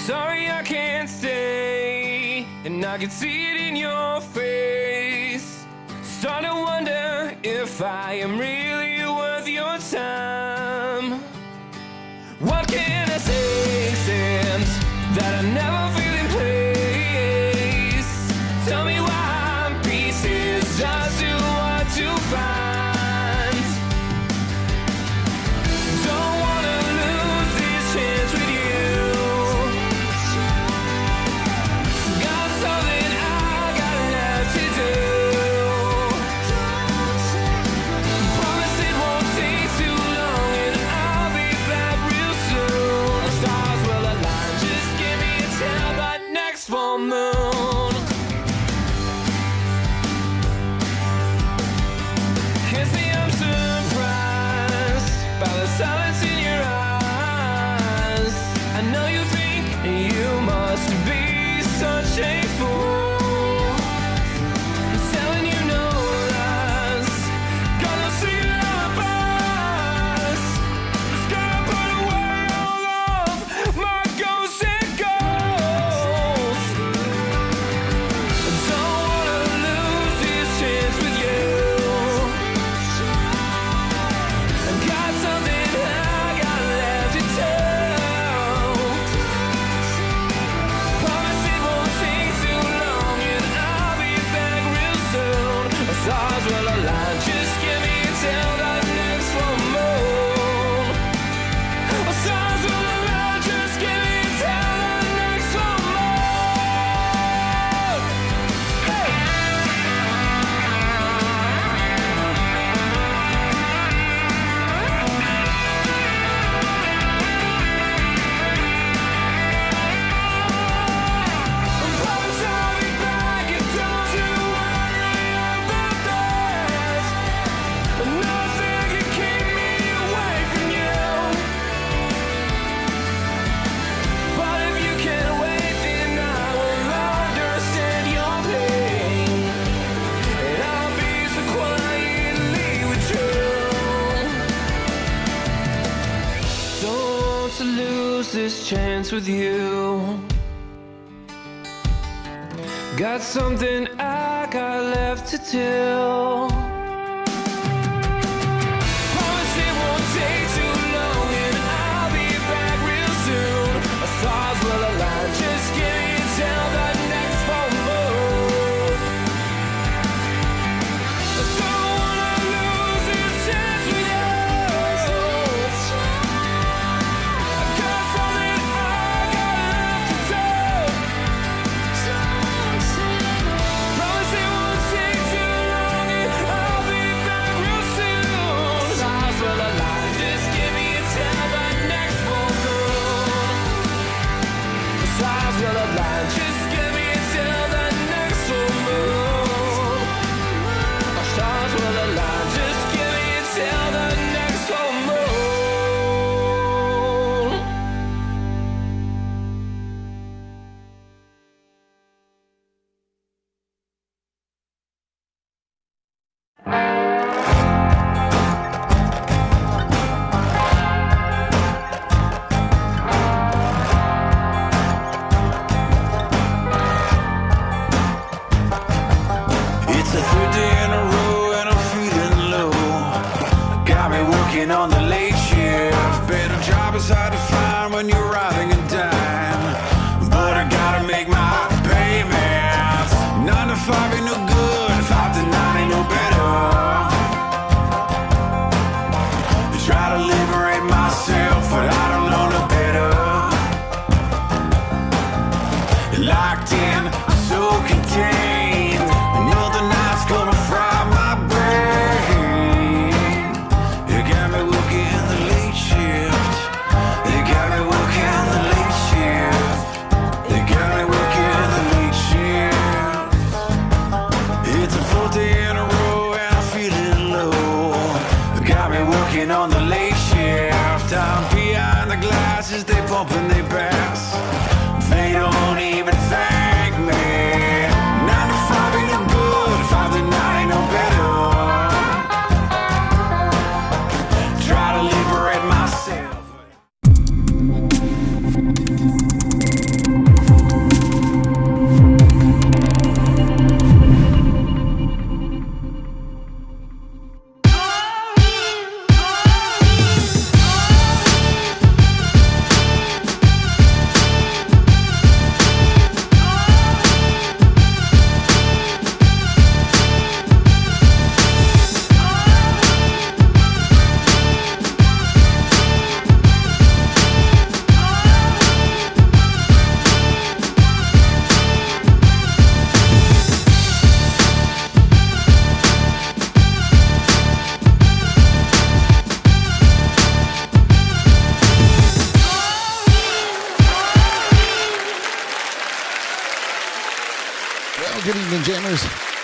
Sorry I can't stay, and I can see it in your face. Start to wonder if I am really worth your time. What can I say since that I never feel in place? Tell me why pieces just too hard to find. Don't wanna lose this chance with you. Got something I got left to do. Promise it won't take too long and I'll be back real soon. The stars will align, just give me until the next full moon. Can't say I'm surprised by the silence in your eyes. I know you think you must be such a fool. I'm telling you no lies. Gonna see your eyes. Just gonna put away all of my ghosts and ghosts. Don't wanna lose this chance with you. I got something I got left to tell. Promise it won't take too long and I'll be back real soon. The stars will align, just give me until the next full moon. The stars will align, just give me until the next full moon. Hey! Promise I'll be back and don't you worry about that. Nothing can keep me away from you. But if you can't wait, then I will understand your pain. And I'll be so quietly with you. Don't want to lose this chance with you. Got something I got left to tell. Promise it won't take too long and I'll be back real soon. The stars will align, just give me until the next full moon. I don't wanna lose this chance with you. I got something I got left to tell. Promise it won't take too long and I'll be back real soon. Stars will align, just give me until the next full moon. The stars will align, just give me until the next full moon. The stars will align, just give me until the next full moon. It's the third day in a row and I'm feeling low. Got me working on the late shift. Better job is hard to find when you're riding a dime. But I gotta make my payments. 9 to 5 ain't no good, 5 to 9 ain't no better. I try to liberate myself, but I don't know no better. Locked in, so contained. Another night's gonna fry my brain. You got me working the late shift. You got me working the late shift. You got me working the late shift. It's a 4th day in a row and I'm feeling low. You got me working on the late shift. I'm behind the glasses, they pump and they pass. They don't even thank me. 9 to 5 ain't no good, 5 to 9 ain't no better. Try to liberate myself.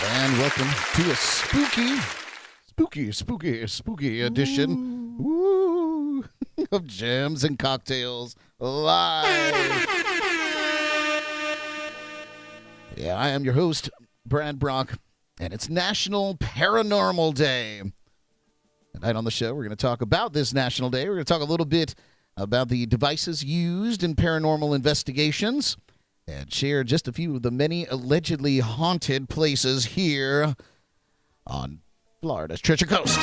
And welcome to a spooky edition woo, of Gems and Cocktails Live. Yeah, I am your host, Brad Brock, and it's National Paranormal Day. Tonight on the show, we're going to talk about this National Day. We're going to talk a little bit about the devices used in paranormal investigations and share just a few of the many allegedly haunted places here on Florida's Treasure Coast.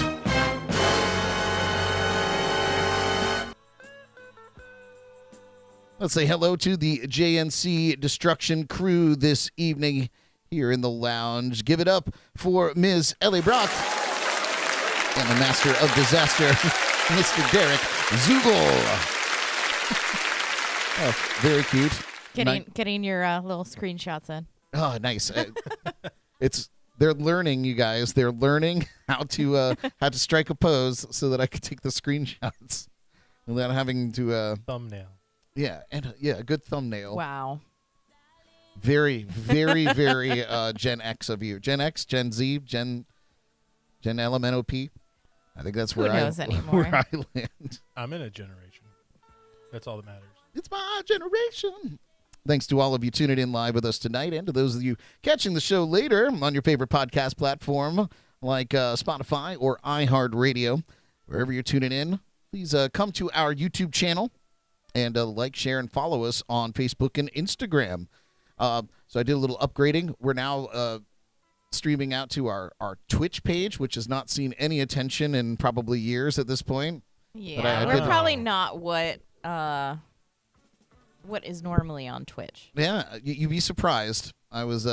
Let's say hello to the JNC Destruction crew this evening here in the lounge. Give it up for Ms. Ellie Brock and the master of disaster, Mr. Derek Zugel. Oh, very cute. Getting your little screenshots in. Oh, nice. They're learning, you guys. They're learning how to strike a pose so that I can take the screenshots without having to thumbnail. Yeah, and a good thumbnail. Wow. Very, very, very Gen X of you. Gen X, Gen Z, Gen LMNOP. I think that's where Who knows anymore? Where I land. I'm in a generation. That's all that matters. It's my generation. Thanks to all of you tuning in live with us tonight, and to those of you catching the show later on your favorite podcast platform like Spotify or iHeartRadio. Wherever you're tuning in, please come to our YouTube channel and like, share, and follow us on Facebook and Instagram. So I did a little upgrading. We're now streaming out to our Twitch page, which has not seen any attention in probably years at this point. Yeah, we're probably not what is normally on Twitch. Yeah, you'd be surprised. I was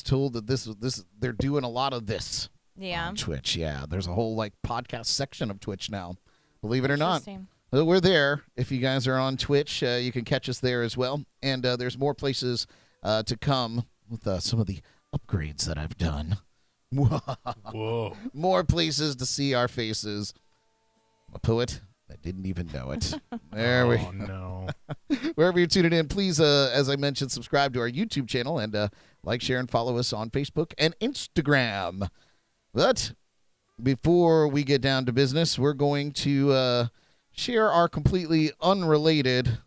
told that this they're doing a lot of this. Yeah. On Twitch. Yeah, there's a whole podcast section of Twitch now. Believe it or not. Interesting. Well, we're there. If you guys are on Twitch, you can catch us there as well. And there's more places to come with some of the upgrades that I've done. Whoa. More places to see our faces. I'm a poet. I didn't even know it. There we go. No. Wherever you're tuning in, please, as I mentioned, subscribe to our YouTube channel and like, share, and follow us on Facebook and Instagram. But before we get down to business, we're going to share our completely unrelated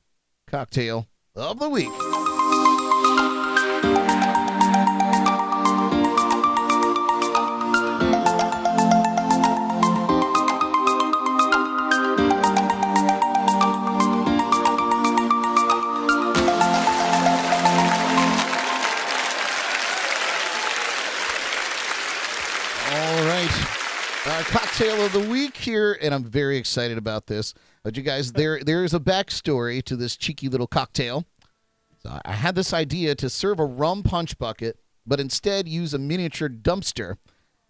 cocktail of the week. Cocktail of the week here, and I'm very excited about this. But you guys, there is a backstory to this cheeky little cocktail. So I had this idea to serve a rum punch bucket, but instead use a miniature dumpster.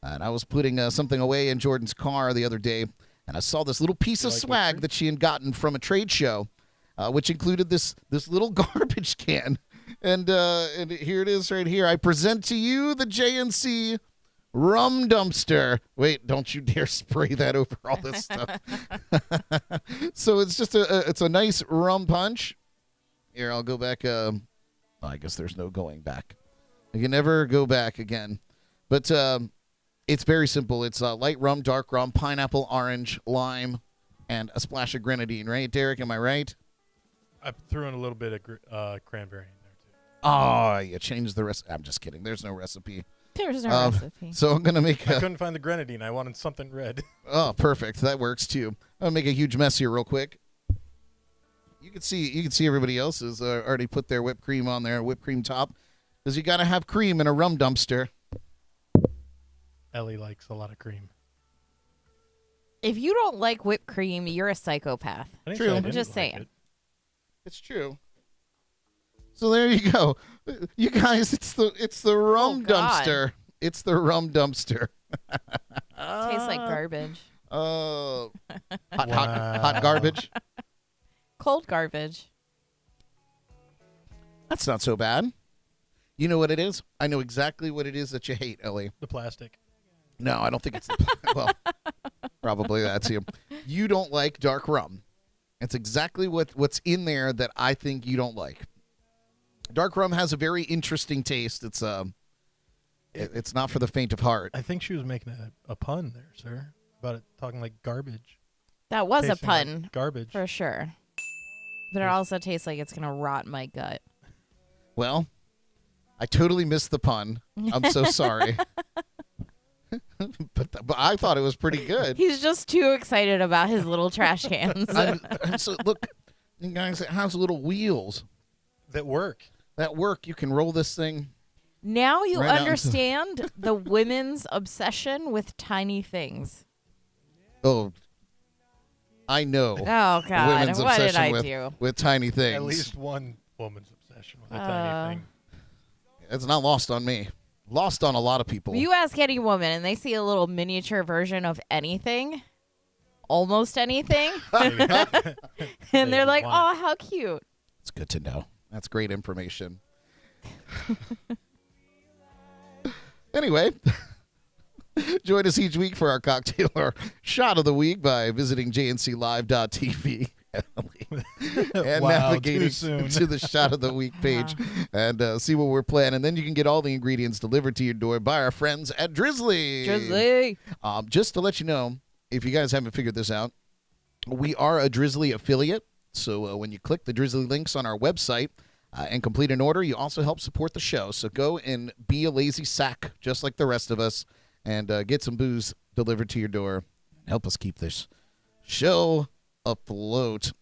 And I was putting something away in Jordan's car the other day, and I saw this little piece of swag that she had gotten from a trade show, which included this little garbage can. And here it is right here. I present to you the JNC rum dumpster. Wait, don't you dare spray that over all this stuff. So it's just it's a nice rum punch. Here, I'll go back. I guess there's no going back. You can never go back again. But it's very simple. It's light rum, dark rum, pineapple, orange, lime, and a splash of grenadine. Right, Derek? Am I right? I threw in a little bit of cranberry in there, too. Oh, you changed the recipe. I'm just kidding. There's no recipe. There's no recipe. So I'm going to make I couldn't find the grenadine. I wanted something red. Oh, perfect. That works, too. I'm going to make a huge mess here real quick. You can see everybody else has already put their whipped cream on there, whipped cream top, because you got to have cream in a rum dumpster. Ellie likes a lot of cream. If you don't like whipped cream, you're a psychopath. I didn't True. say I I'm didn't just like saying. it. It's true. So there you go. You guys, it's the rum God. dumpster. It's the rum dumpster. Tastes like garbage. Oh, hot garbage. Cold garbage. That's not so bad. You know what it is? I know exactly what it is that you hate, Ellie. The plastic. No, I don't think it's the well, probably that's you. You don't like dark rum. It's exactly what's in there that I think you don't like. Dark rum has a very interesting taste. It's It's not for the faint of heart. I think she was making a pun there, sir, about it talking like garbage. That was a Tasting like pun garbage. for sure. But it also tastes like it's gonna rot my gut. Well, I totally missed the pun. I'm so sorry. but I thought it was pretty good. He's just too excited about his little trash cans. So look, you guys, it has little wheels That work. that work. You can roll this thing. Now you Right out understand the women's obsession with tiny things. Oh, I know. Oh God! Women's What did obsession I with, do? with tiny things. At least one woman's obsession with a tiny thing. It's not lost on me. Lost on a lot of people. You ask any woman, and they see a little miniature version of anything, almost anything, and they're like, "Oh, how cute!" It's good to know. That's great information. Anyway, join us each week for our cocktail or shot of the week by visiting jnclive.tv and Wow, navigating too soon. to the shot of the week page and see what we're planning. And then you can get all the ingredients delivered to your door by our friends at Drizzly. Drizzly. Just to let you know, if you guys haven't figured this out, we are a Drizzly affiliate. So when you click the Drizzly links on our website and complete an order, you also help support the show. So go and be a lazy sack, just like the rest of us, and get some booze delivered to your door. Help us keep this show afloat.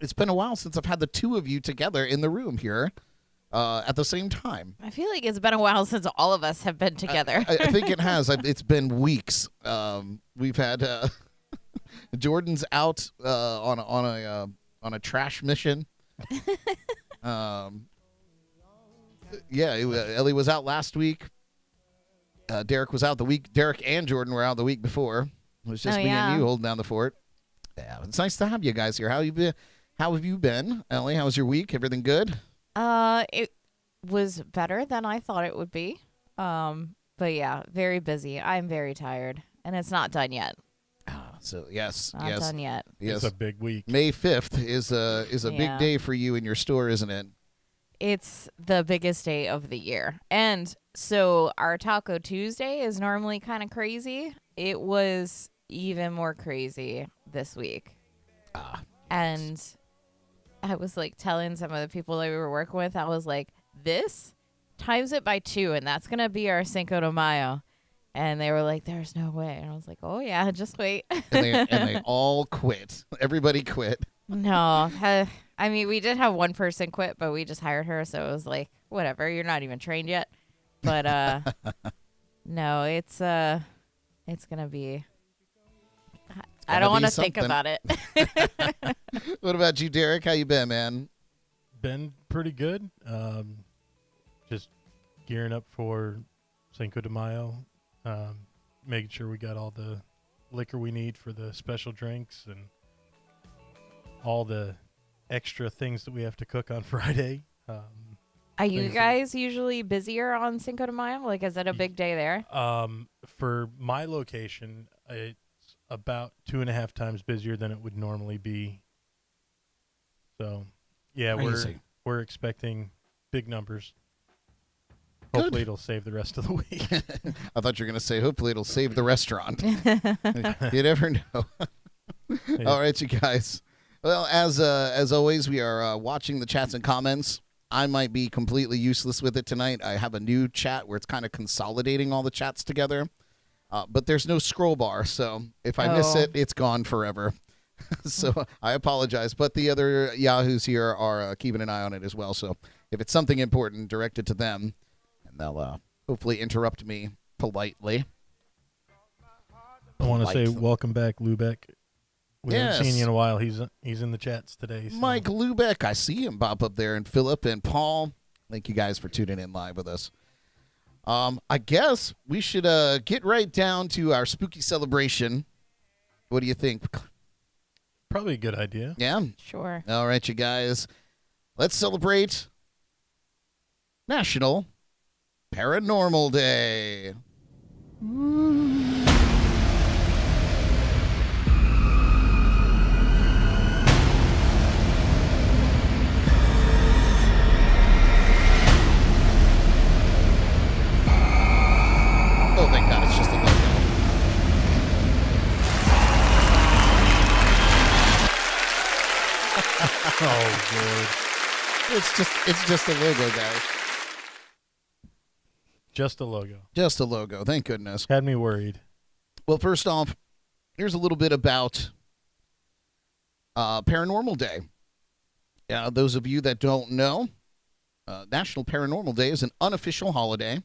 It's been a while since I've had the two of you together in the room here at the same time. I feel like it's been a while since all of us have been together. I think it has. It's been weeks. We've had Jordan's out on a trash mission. Ellie was out last week. Derek was out the week. Derek and Jordan were out the week before. It was just me and you holding down the fort. Yeah, it's nice to have you guys here. How have you been, Ellie? How was your week? Everything good? It was better than I thought it would be. But yeah, very busy. I'm very tired, and it's not done yet. So yes, Not done yet. yes. It's a big week. May 5th is a big Yeah. day for you in your store, isn't it? It's the biggest day of the year. And so our Taco Tuesday is normally kind of crazy. It was even more crazy this week. And I was like telling some of the people that we were working with, I was like, this times it by 2, and that's going to be our Cinco de Mayo. And they were like, there's no way. And I was like, oh, yeah, just wait. And they all quit. Everybody quit. No. I mean, we did have one person quit, but we just hired her. So it was like, whatever. You're not even trained yet. But no, it's going to be. I don't want to think about it. What about you, Derek? How you been, man? Been pretty good. Just gearing up for Cinco de Mayo. Making sure we got all the liquor we need for the special drinks and all the extra things that we have to cook on Friday. Are you guys usually busier on Cinco de Mayo? Like, is it a big day there? For my location, it's about 2.5 times busier than it would normally be. So, yeah, Crazy. we're expecting big numbers. Good. Hopefully it'll save the rest of the week. I thought you were going to say, hopefully it'll save the restaurant. You never know. All right, you guys. Well, as always, we are watching the chats and comments. I might be completely useless with it tonight. I have a new chat where it's kind of consolidating all the chats together. But there's no scroll bar, so if I miss it, it's gone forever. So I apologize. But the other Yahoos here are keeping an eye on it as well. So if it's something important, direct it to them, and they'll hopefully interrupt me politely. I want to say welcome back, Lubeck. We haven't seen you in a while. He's in the chats today. So. Mike Lubeck, I see him pop up there, and Philip and Paul. Thank you guys for tuning in live with us. I guess we should get right down to our spooky celebration. What do you think? Probably a good idea. Yeah? Sure. All right, you guys. Let's celebrate National Paranormal Day. Oh, thank God, it's just a logo. Oh, Lord. It's just a logo, guys. Just a logo. Just a logo. Thank goodness. Had me worried. Well, first off, here's a little bit about Paranormal Day. Those of you that don't know, National Paranormal Day is an unofficial holiday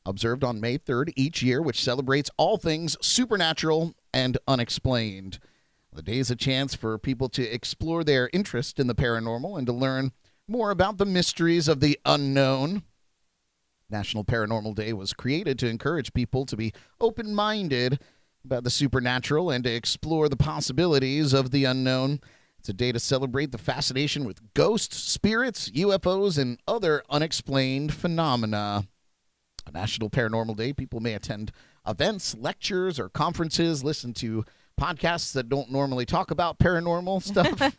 observed on May 3rd each year, which celebrates all things supernatural and unexplained. The day is a chance for people to explore their interest in the paranormal and to learn more about the mysteries of the unknown. National Paranormal Day was created to encourage people to be open-minded about the supernatural and to explore the possibilities of the unknown. It's a day to celebrate the fascination with ghosts, spirits, UFOs, and other unexplained phenomena. On National Paranormal Day, people may attend events, lectures, or conferences, listen to podcasts that don't normally talk about paranormal stuff.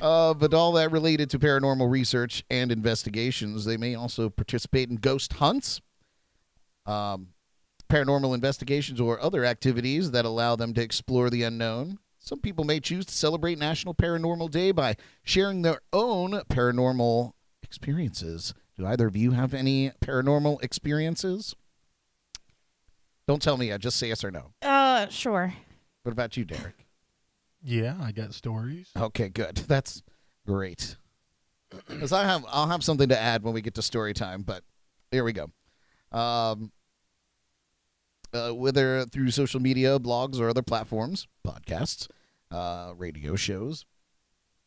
But all that related to paranormal research and investigations. They may also participate in ghost hunts, paranormal investigations, or other activities that allow them to explore the unknown. Some people may choose to celebrate National Paranormal Day by sharing their own paranormal experiences. Do either of you have any paranormal experiences? Don't tell me yet. Just say yes or no. Sure. What about you, Derek? Yeah, I got stories. Okay, good. That's great. Because I'll have something to add when we get to story time, but here we go. Whether through social media, blogs, or other platforms, podcasts, radio shows,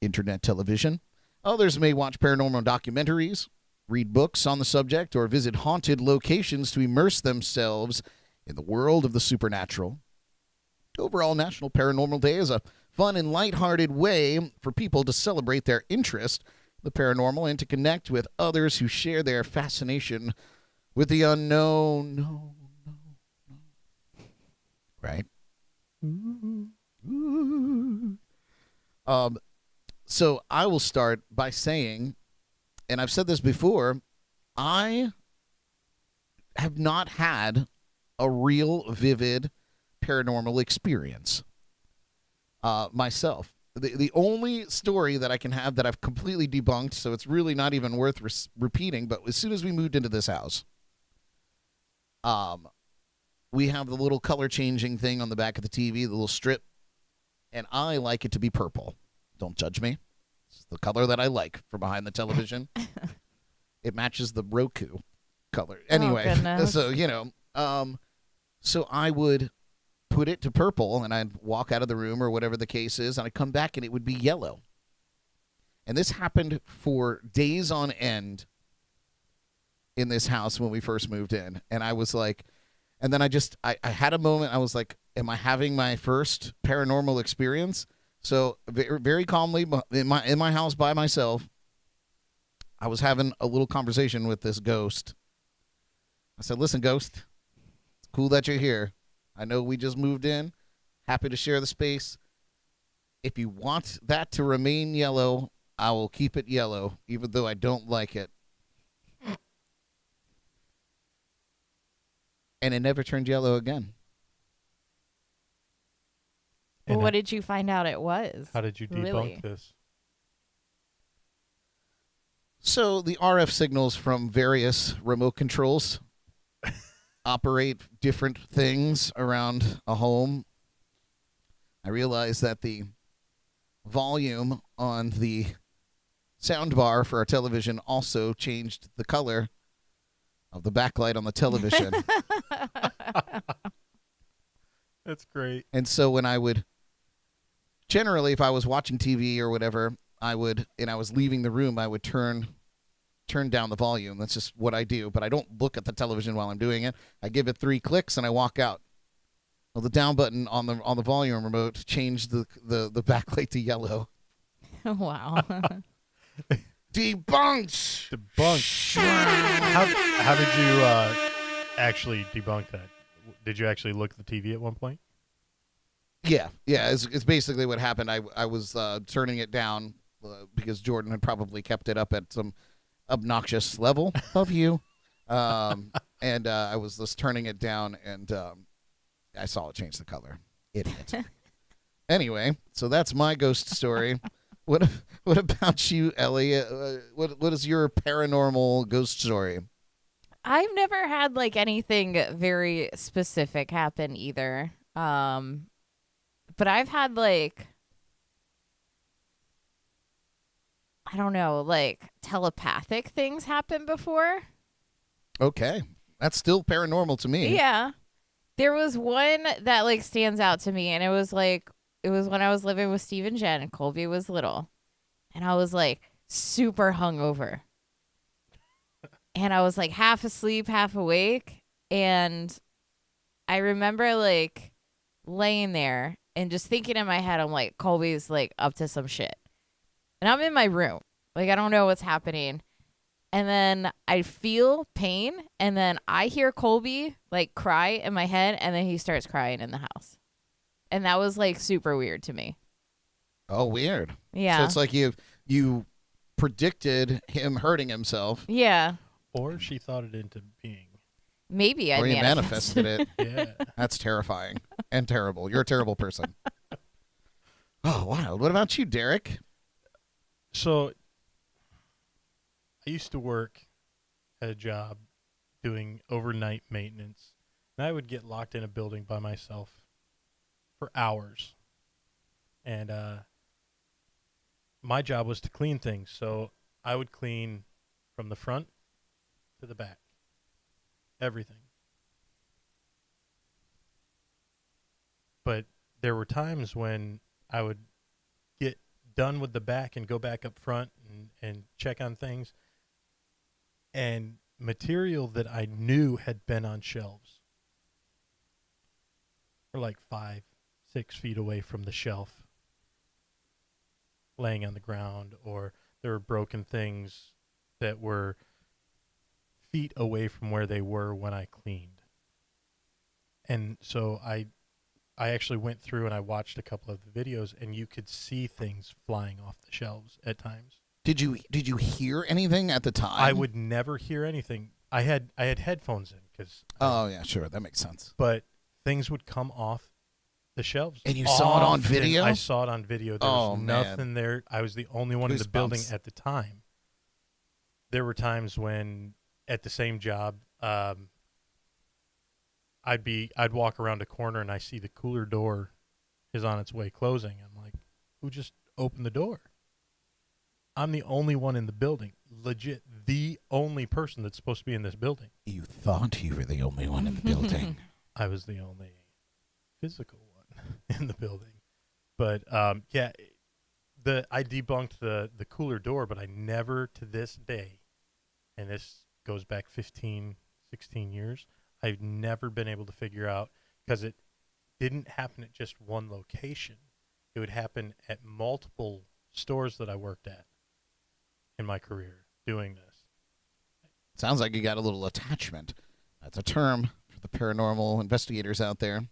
internet television, others may watch paranormal documentaries, read books on the subject, or visit haunted locations to immerse themselves in the world of the supernatural. Overall, National Paranormal Day is a fun and lighthearted way for people to celebrate their interest in the paranormal and to connect with others who share their fascination with the unknown. No. Right? Ooh. So I will start by saying, and I've said this before, I have not had a real vivid paranormal experience myself. The only story that I can have that I've completely debunked, so it's really not even worth repeating, but as soon as we moved into this house, we have the little color changing thing on the back of the TV, the little strip, and I like it to be purple. Don't judge me. It's the color that I like for behind the television. It matches the Roku color. Anyway, so, so I would put it to purple, and I'd walk out of the room or whatever the case is, and I'd come back, and it would be yellow. And this happened for days on end in this house when we first moved in. And I was like, and then I had a moment, I was like, am I having my first paranormal experience? So very, very calmly in my house by myself, I was having a little conversation with this ghost. I said, listen, ghost, it's cool that you're here. I know we just moved in. Happy to share the space. If you want that to remain yellow, I will keep it yellow, even though I don't like it. And it never turned yellow again. Well, what did you find out it was? How did you debunk this? So the RF signals from various remote controls operate different things around a home. I realized that the volume on the sound bar for our television also changed the color of the backlight on the television. That's great. And so when I would, generally if I was watching TV or whatever, I was leaving the room, I would turn down the volume. That's just what I do. But I don't look at the television while I'm doing it. I give it 3 clicks and I walk out. Well, the down button on the volume remote changed the backlight to yellow. Wow. Debunked. How did you actually debunk that? Did you actually look at the TV at one point? Yeah. It's basically what happened. I was turning it down because Jordan had probably kept it up at some obnoxious level of you. And I was just turning it down, and I saw it change the color. Idiot. Anyway, so that's my ghost story. What about you, Ellie? What is your paranormal ghost story? I've never had like anything very specific happen either. But I've had like, I don't know, like telepathic things happen before. Okay, that's still paranormal to me. Yeah. There was one that like stands out to me, and it was when I was living with Steve and Jen and Colby was little. And I was like super hungover. And I was like half asleep, half awake. And I remember like laying there and just thinking in my head, I'm like, Colby's like up to some shit. And I'm in my room. Like, I don't know what's happening. And then I feel pain. And then I hear Colby like cry in my head. And then he starts crying in the house. And that was like super weird to me. Oh, weird. Yeah. So it's like you predicted him hurting himself. Yeah. Or she thought it into being. Maybe I Or you manifested it. Yeah. That's terrifying and terrible. You're a terrible person. Oh, wow. What about you, Derek? So I used to work at a job doing overnight maintenance, and I would get locked in a building by myself for hours. And my job was to clean things, so I would clean from the front to the back. Everything. But there were times when I would get done with the back and go back up front and check on things. And material that I knew had been on shelves were like 5-6 feet away from the shelf, laying on the ground, or there were broken things that were feet away from where they were when I cleaned. And so I actually went through and I watched a couple of the videos, and you could see things flying off the shelves at times. Did you hear anything at the time? I would never hear anything. I had headphones in because. Oh yeah, sure, that makes sense. But things would come off the shelves. And you saw it on video? I saw it on video. There was nothing there. I was the only one in the building Goosebumps. at the time. There were times when at the same job, I'd walk around a corner and I see the cooler door is on its way closing. I'm like, who just opened the door? I'm the only one in the building. Legit, the only person that's supposed to be in this building. You thought you were the only one in the building. I was the only physical one in the building. But yeah, I debunked the cooler door, but I never to this day, and this goes back 15, 16 years, I've never been able to figure out, because it didn't happen at just one location. It would happen at multiple stores that I worked at in my career doing this. Sounds like you got a little attachment. That's a term for the paranormal investigators out there.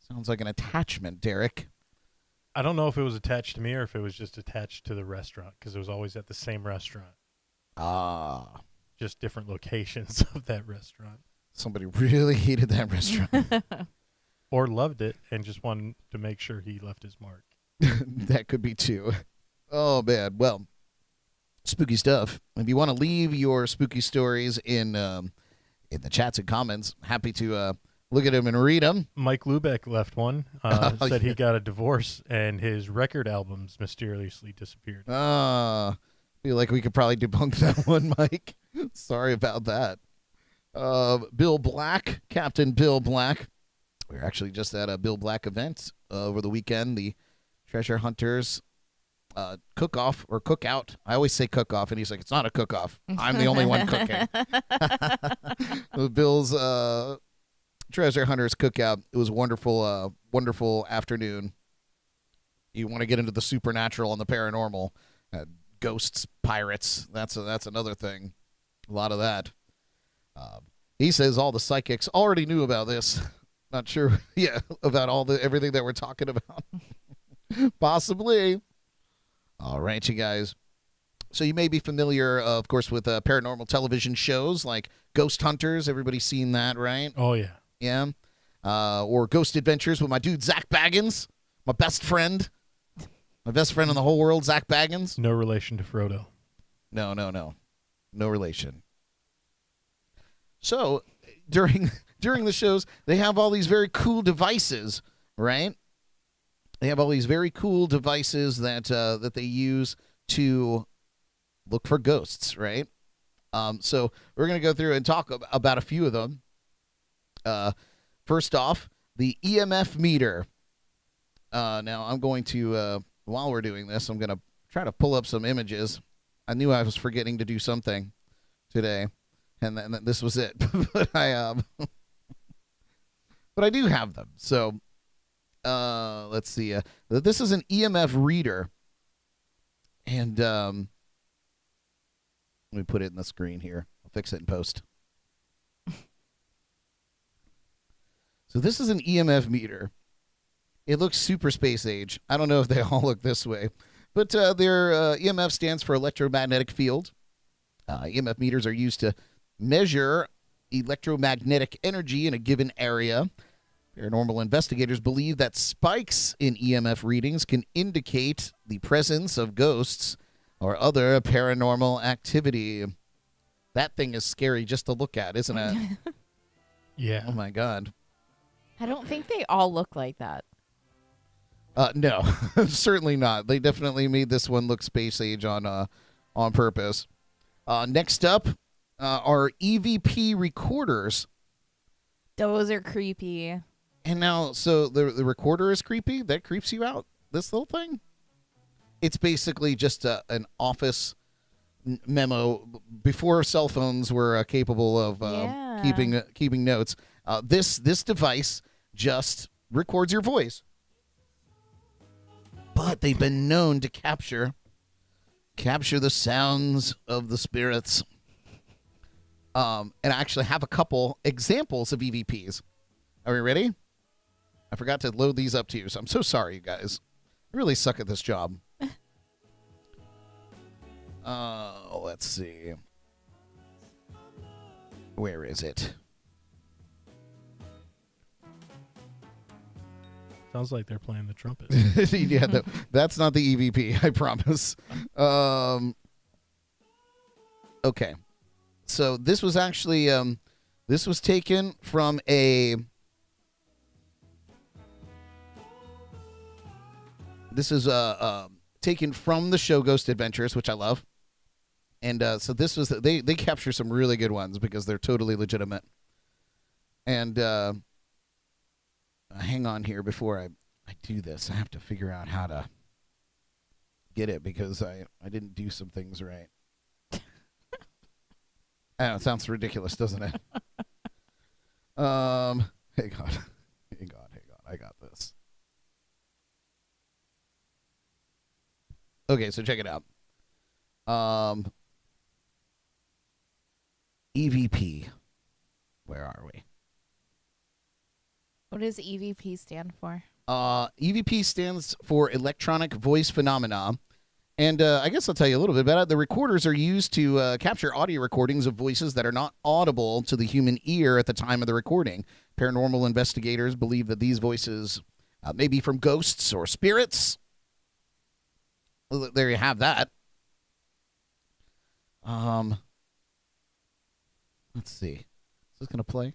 Sounds like an attachment, Derek. I don't know if it was attached to me or if it was just attached to the restaurant, because it was always at the same restaurant. Ah. Just different locations of that restaurant. Somebody really hated that restaurant. Or loved it and just wanted to make sure he left his mark. That could be too. Oh, man. Well, spooky stuff. If you want to leave your spooky stories in the chats and comments, happy to look at them and read them. Mike Lubeck left one. Said he got a divorce and his record albums mysteriously disappeared. Feel like we could probably debunk that one, Mike. Sorry about that. Bill Black, Captain Bill Black. We were actually just at a Bill Black event over the weekend, the Treasure Hunters cook-off or cookout. I always say cook-off, and he's like, it's not a cook-off. I'm the only one cooking. Bill's Treasure Hunters cookout. It was a wonderful, wonderful afternoon. You want to get into the supernatural and the paranormal, ghosts, pirates. That's another thing. A lot of that. He says all the psychics already knew about this. Not sure, about everything that we're talking about. Possibly. All right, you guys. So you may be familiar, of course, with paranormal television shows like Ghost Hunters. Everybody's seen that, right? Oh yeah. Yeah. Or Ghost Adventures with my dude Zach Baggins, my best friend. My best friend in the whole world, Zach Baggins. No relation to Frodo. No. No relation. So during the shows, they have all these very cool devices, right? They have all these very cool devices that they use to look for ghosts, right? So we're going to go through and talk about a few of them. First off, the EMF meter. Now I'm going to, while we're doing this, I'm going to try to pull up some images. I knew I was forgetting to do something today, and then this was it. but I do have them. So let's see. This is an EMF reader, and let me put it in the screen here. I'll fix it in post. So this is an EMF meter. It looks super space age. I don't know if they all look this way, but their EMF stands for electromagnetic field. EMF meters are used to measure electromagnetic energy in a given area. Paranormal investigators believe that spikes in EMF readings can indicate the presence of ghosts or other paranormal activity. That thing is scary just to look at, isn't it? Yeah. Oh my God. I don't think they all look like that. No, certainly not. They definitely made this one look space age on purpose. Next up are EVP recorders. Those are creepy. And now, so the recorder is creepy? That creeps you out? This little thing? It's basically just an office memo before cell phones were capable of keeping notes. This device just records your voice. But they've been known to capture the sounds of the spirits. And I actually have a couple examples of EVPs. Are we ready? I forgot to load these up to you, so I'm so sorry, you guys. I really suck at this job. Let's see. Where is it? Sounds like they're playing the trumpet. Yeah, that's not the EVP, I promise. Okay. So this was actually this was taken from a taken from the show Ghost Adventures, which I love. And so this was they capture some really good ones because they're totally legitimate. And hang on here before I do this. I have to figure out how to get it because I didn't do some things right. I know, it sounds ridiculous, doesn't it? Hang on. I got this. Okay, so check it out. EVP. Where are we? What does EVP stand for? EVP stands for electronic voice phenomena. And I guess I'll tell you a little bit about it. The recorders are used to capture audio recordings of voices that are not audible to the human ear at the time of the recording. Paranormal investigators believe that these voices may be from ghosts or spirits. Well, there you have that. Let's see. Is this going to play?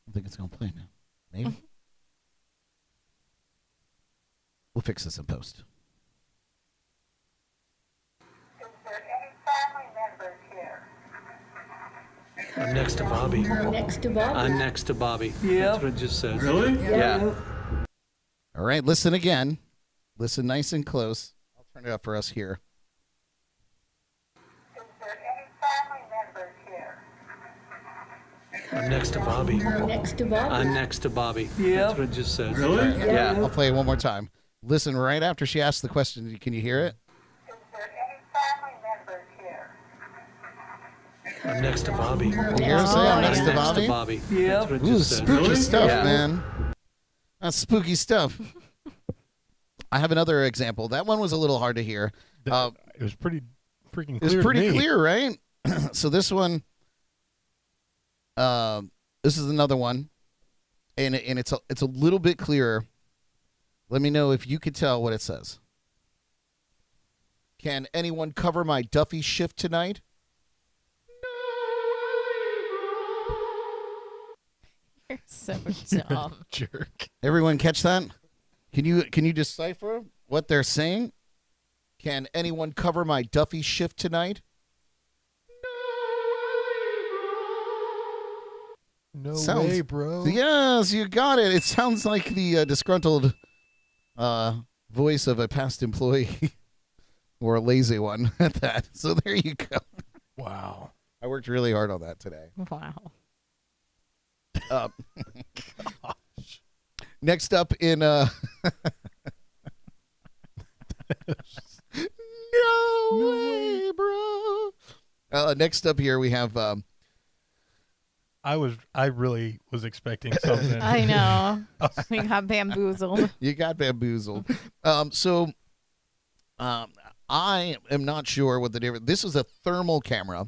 I think it's going to play now. Maybe. We'll fix this in post. Is there any family members here? I'm next to Bobby. Next to Bob. I'm next to Bobby. Yeah. That's what it just said. Really? Yeah. All right, listen again. Listen nice and close. I'll turn it up for us here. Is there any family members here? I'm next to Bobby. Next to Bob. I'm next to Bobby. Yeah. That's what it just said. Really? Yeah, I'll play it one more time. Listen right after she asks the question. Can you hear it? Is there any family members here? I'm next to Bobby. You hear her say I'm next to Next Bobby? to Bobby. Yeah. That's what it Ooh, just said. spooky stuff, Yeah. man. That's spooky stuff. I have another example. That one was a little hard to hear. It was pretty freaking It's clear. pretty to me. clear, right? So this one, this is another one, and it's a little bit clearer. Let me know if you could tell what it says. Can anyone cover my Duffy shift tonight? You're so dumb. Jerk. Everyone catch that? Can you decipher what they're saying? Can anyone cover my Duffy shift tonight? No Sounds- way, bro. Yes, you got it. It sounds like the disgruntled voice of a past employee or a lazy one at that. So there you go. Wow. I worked really hard on that today. Wow. Next up in no way, bro. Next up here we have I really was expecting something. I know. We got bamboozled. you got bamboozled. I am not sure what the difference. This is a thermal camera.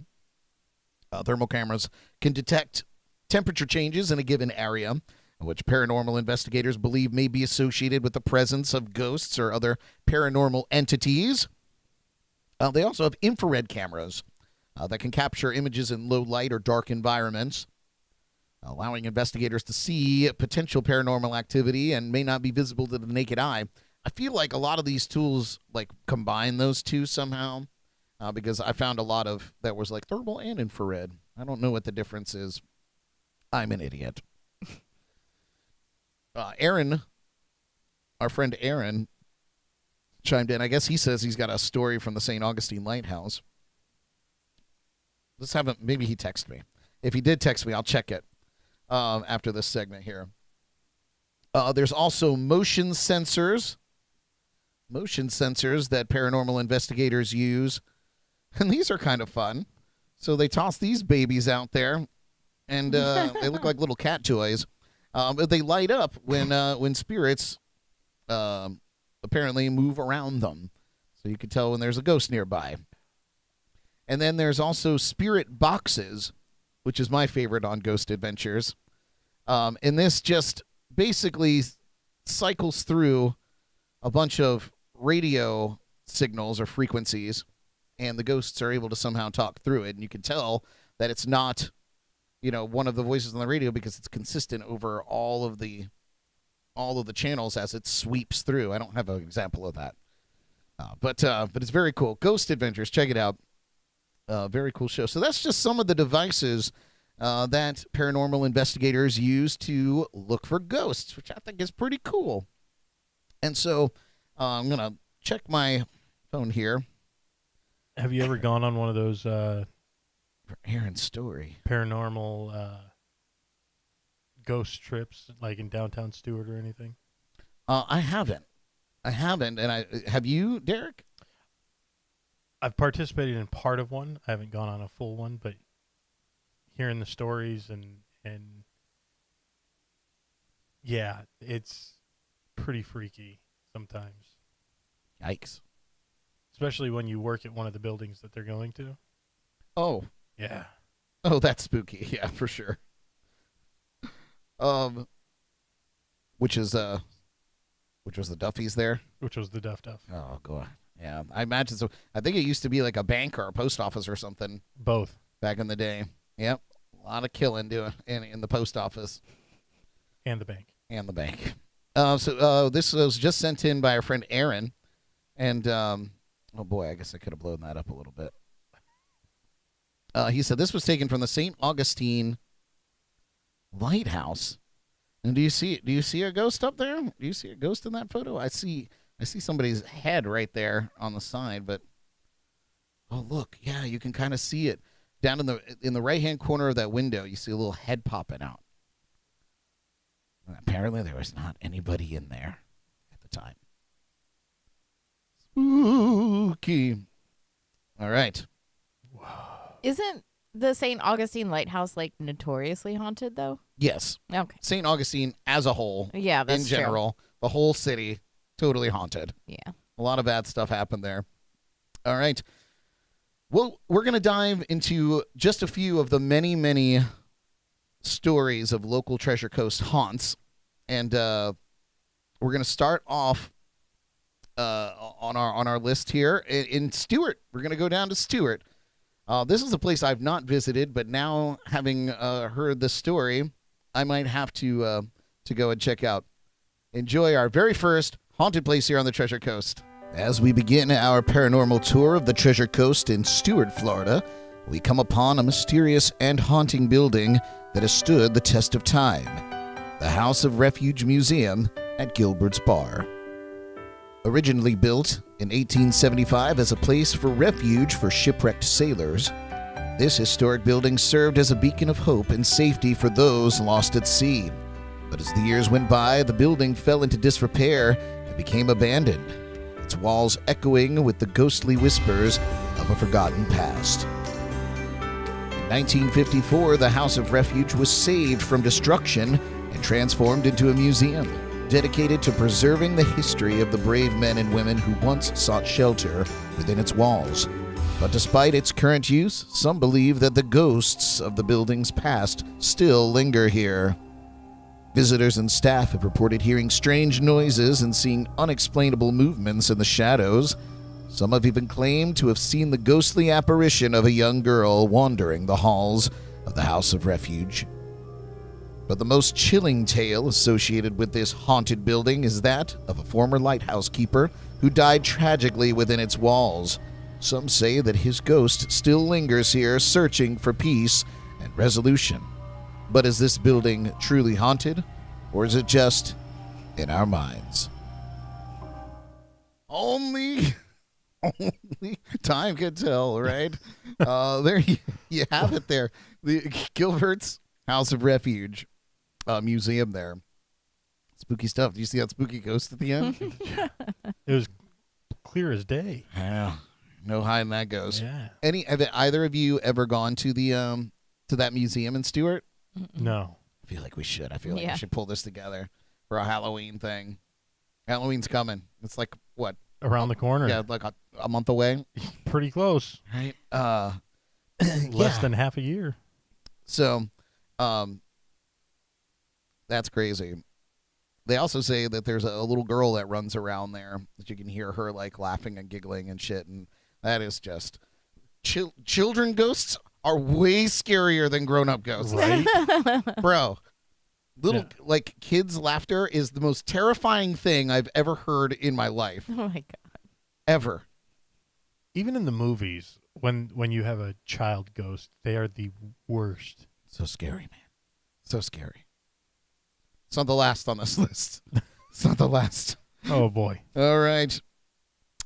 Thermal cameras can detect temperature changes in a given area, which paranormal investigators believe may be associated with the presence of ghosts or other paranormal entities. They also have infrared cameras that can capture images in low light or dark environments, allowing investigators to see potential paranormal activity and may not be visible to the naked eye. I feel like a lot of these tools like combine those two somehow, because I found a lot of that was like thermal and infrared. I don't know what the difference is. I'm an idiot. Aaron, our friend Aaron, chimed in. I guess he says he's got a story from the St. Augustine Lighthouse. Let's have him. Maybe he texted me. If he did text me, I'll check it after this segment here. There's also motion sensors that paranormal investigators use. And these are kind of fun. So they toss these babies out there, and they look like little cat toys. But they light up when spirits apparently move around them. So you can tell when there's a ghost nearby. And then there's also spirit boxes, which is my favorite on Ghost Adventures. And this just basically cycles through a bunch of radio signals or frequencies, and the ghosts are able to somehow talk through it. And you can tell that it's not, one of the voices on the radio because it's consistent over all of the channels as it sweeps through. I don't have an example of that, but it's very cool. Ghost Adventures, check it out. Very cool show. So that's just some of the devices that paranormal investigators use to look for ghosts, which I think is pretty cool. And so I'm going to check my phone here. Have you ever gone on one of those For Aaron's story. paranormal ghost trips, like in downtown Stewart or anything? I haven't. And have you, Derek? I've participated in part of one. I haven't gone on a full one, but hearing the stories and yeah, it's pretty freaky sometimes. Yikes. Especially when you work at one of the buildings that they're going to. Oh, Yeah. that's spooky. Yeah, for sure. Which was the Duffys there? Which was the Duff. Oh, God. Yeah, I imagine so. I think it used to be like a bank or a post office or something Both. back in the day. Yep. A lot of killing doing in the post office And the bank. and the bank. So this was just sent in by our friend Aaron. And, oh boy, I guess I could have blown that up a little bit. He said this was taken from the St. Augustine Lighthouse. And do you see a ghost up there? Do you see a ghost in that photo? I see somebody's head right there on the side, but oh look, yeah, you can kind of see it down in the right-hand corner of that window. You see a little head popping out. And apparently, there was not anybody in there at the time. Spooky. All right. Isn't the St. Augustine Lighthouse like notoriously haunted though? Yes, Okay. St. Augustine as a whole, Yeah, that's in general, the whole city, totally haunted. true. Yeah. A lot of bad stuff happened there. All right. Well, we're going to dive into just a few of the many, many stories of local Treasure Coast haunts. And we're going to start off on our list here in Stewart. We're going to go down to Stewart. This is a place I've not visited, but now having heard the story, I might have to go and check out. Enjoy our very first haunted place here on the Treasure Coast. As we begin our paranormal tour of the Treasure Coast in Stewart, Florida, we come upon a mysterious and haunting building that has stood the test of time, the House of Refuge Museum at Gilbert's Bar. Originally built in 1875 as a place for refuge for shipwrecked sailors, this historic building served as a beacon of hope and safety for those lost at sea. But as the years went by, the building fell into disrepair and became abandoned, its walls echoing with the ghostly whispers of a forgotten past. In 1954, the House of Refuge was saved from destruction and transformed into a museum dedicated to preserving the history of the brave men and women who once sought shelter within its walls. But despite its current use, some believe that the ghosts of the building's past still linger here. Visitors and staff have reported hearing strange noises and seeing unexplainable movements in the shadows. Some have even claimed to have seen the ghostly apparition of a young girl wandering the halls of the House of Refuge. But the most chilling tale associated with this haunted building is that of a former lighthouse keeper who died tragically within its walls. Some say that his ghost still lingers here, searching for peace and resolution. But is this building truly haunted, or is it just in our minds? Only time can tell, right? There you have it there. The Gilbert's House of Refuge museum there. Spooky stuff. Do you see that spooky ghost at the end? It was clear as day. Yeah. No hiding that ghost. Yeah. Have either of you ever gone to the to that museum in Stewart? No. I feel like we should. I feel like Yeah. we should pull this together for a Halloween thing. Halloween's coming. It's like, what? Around the corner. Yeah, like a month away. Pretty close. Right. Less than half a year. So, that's crazy. They also say that there's a little girl that runs around there that you can hear her like laughing and giggling and shit, and that is just children ghosts are way scarier than grown-up ghosts. Right? Bro. Little Yeah. like kids' laughter is the most terrifying thing I've ever heard in my life. Oh my god. Ever. Even in the movies, when you have a child ghost, they are the worst. So scary, man. So scary. It's not the last on this list. It's not the last. Oh boy. All right.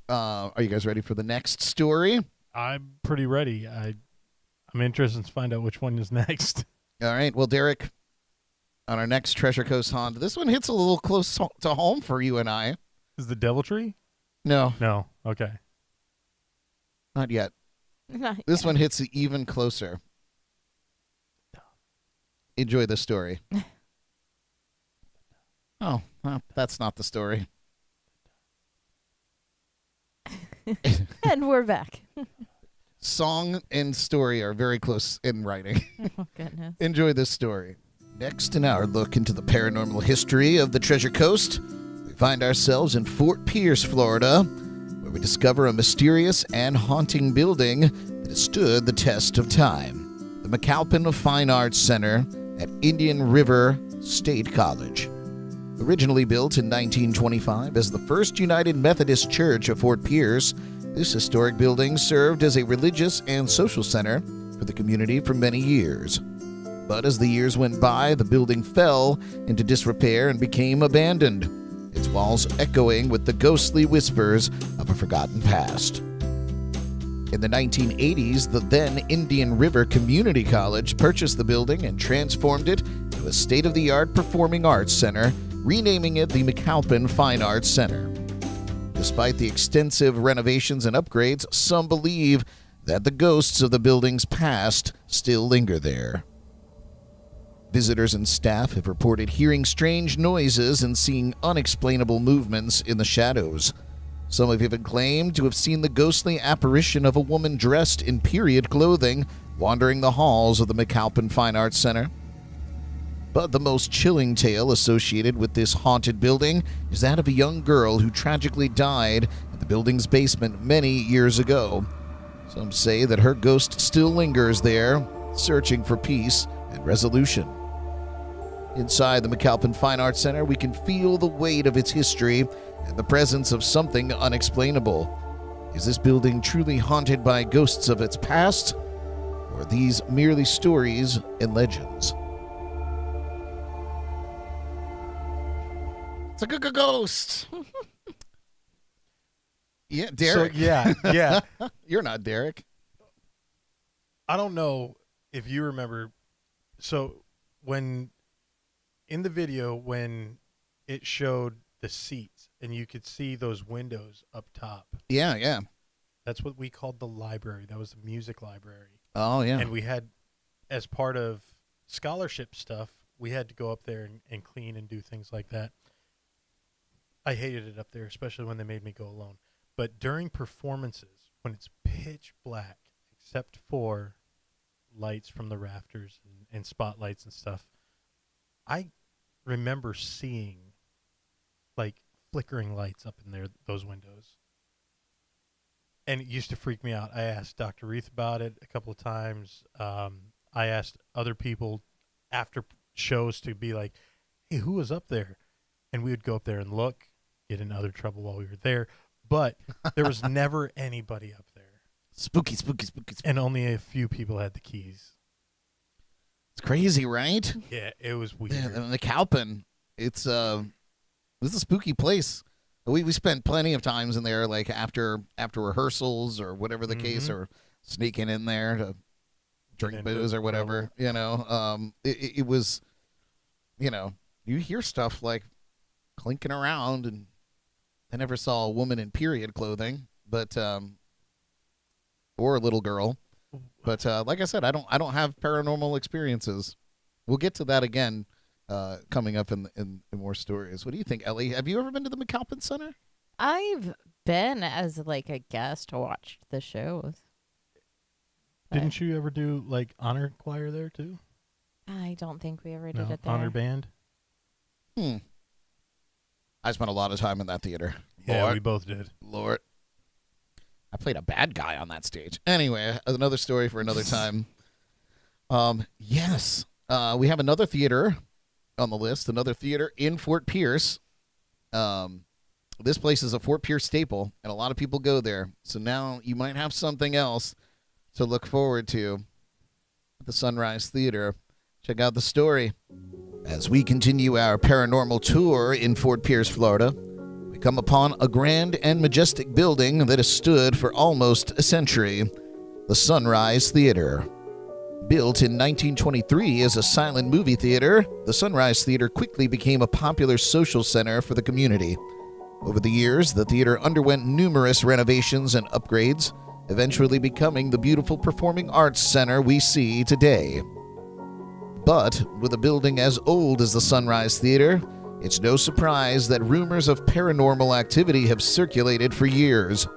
Are you guys ready for the next story? I'm pretty ready. I'm interested to find out which one is next. All right. Well, Derek, on our next Treasure Coast haunt, this one hits a little close to home for you and I. Is the Devil Tree? No, No. Okay. not yet. Not This yet. one hits even closer. Enjoy this story. Oh, well, that's not the story. And we're back. Song and story are very close in writing. Oh goodness. Enjoy this story. Next in our look into the paranormal history of the Treasure Coast, we find ourselves in Fort Pierce, Florida, where we discover a mysterious and haunting building that has stood the test of time, the McAlpin Fine Arts Center at Indian River State College. Originally built in 1925 as the First United Methodist Church of Fort Pierce, this historic building served as a religious and social center for the community for many years. But as the years went by, the building fell into disrepair and became abandoned, its walls echoing with the ghostly whispers of a forgotten past. In the 1980s, the then Indian River Community College purchased the building and transformed it into a state-of-the-art performing arts center, renaming it the McAlpin Fine Arts Center. Despite the extensive renovations and upgrades, some believe that the ghosts of the building's past still linger there. Visitors and staff have reported hearing strange noises and seeing unexplainable movements in the shadows. Some have even claimed to have seen the ghostly apparition of a woman dressed in period clothing wandering the halls of the McAlpin Fine Arts Center. But the most chilling tale associated with this haunted building is that of a young girl who tragically died at the building's basement many years ago. Some say that her ghost still lingers there, searching for peace and resolution. Inside the McAlpin Fine Arts Center, we can feel the weight of its history and the presence of something unexplainable. Is this building truly haunted by ghosts of its past, or are these merely stories and legends? It's a ghost. Yeah, Derek. So, yeah. You're not Derek. I don't know if you remember. So when in the video, when it showed the seats and you could see those windows up top, Yeah. that's what we called the library. That was the music library. Oh, yeah. And we had, as part of scholarship stuff, we had to go up there and clean and do things like that. I hated it up there, especially when they made me go alone. But during performances, when it's pitch black, except for lights from the rafters and spotlights and stuff, I remember seeing like flickering lights up in there, those windows. And it used to freak me out. I asked Dr. Reith about it a couple of times. I asked other people after shows to be like, hey, who was up there? And we would go up there and look, get in other trouble while we were there. But there was never anybody up there. Spooky. And only a few people had the keys. It's crazy, right? Yeah, it was weird. Yeah, the McAlpin, it's a spooky place. We spent plenty of times in there, like after rehearsals or whatever the case, or sneaking in there to drink booze or whatever. You know, it was, you know, you hear stuff like clinking around, and I never saw a woman in period clothing, but or a little girl. But like I said, I don't have paranormal experiences. We'll get to that again coming up in more stories. What do you think, Ellie? Have you ever been to the McAlpin Center? I've been as like a guest to watch the shows. Didn't you ever do like honor choir there too? I don't think we ever did No, it there. honor band. I spent a lot of time in that theater. Yeah, Lord. we both did. Lord. I played a bad guy on that stage. Anyway, another story for another time. Yes. We have another theater on the list, another theater in Fort Pierce. This place is a Fort Pierce staple, and a lot of people go there. So now you might have something else to look forward to at the Sunrise Theater. Check out the story. As we continue our paranormal tour in Fort Pierce, Florida, we come upon a grand and majestic building that has stood for almost a century, the Sunrise Theater. Built in 1923 as a silent movie theater, the Sunrise Theater quickly became a popular social center for the community. Over the years, the theater underwent numerous renovations and upgrades, eventually becoming the beautiful performing arts center we see today. But with a building as old as the Sunrise Theater, it's no surprise that rumors of paranormal activity have circulated for years.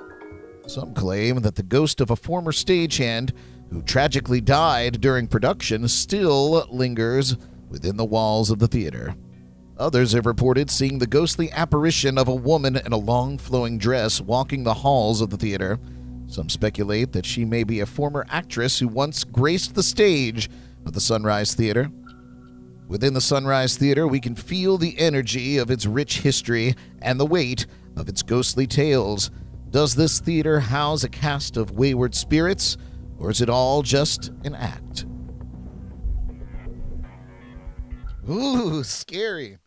Some claim that the ghost of a former stagehand who tragically died during production still lingers within the walls of the theater. Others have reported seeing the ghostly apparition of a woman in a long flowing dress walking the halls of the theater. Some speculate that she may be a former actress who once graced the stage of the Sunrise Theater. Within the Sunrise Theater, we can feel the energy of its rich history and the weight of its ghostly tales. Does this theater house a cast of wayward spirits, or is it all just an act? Ooh, scary.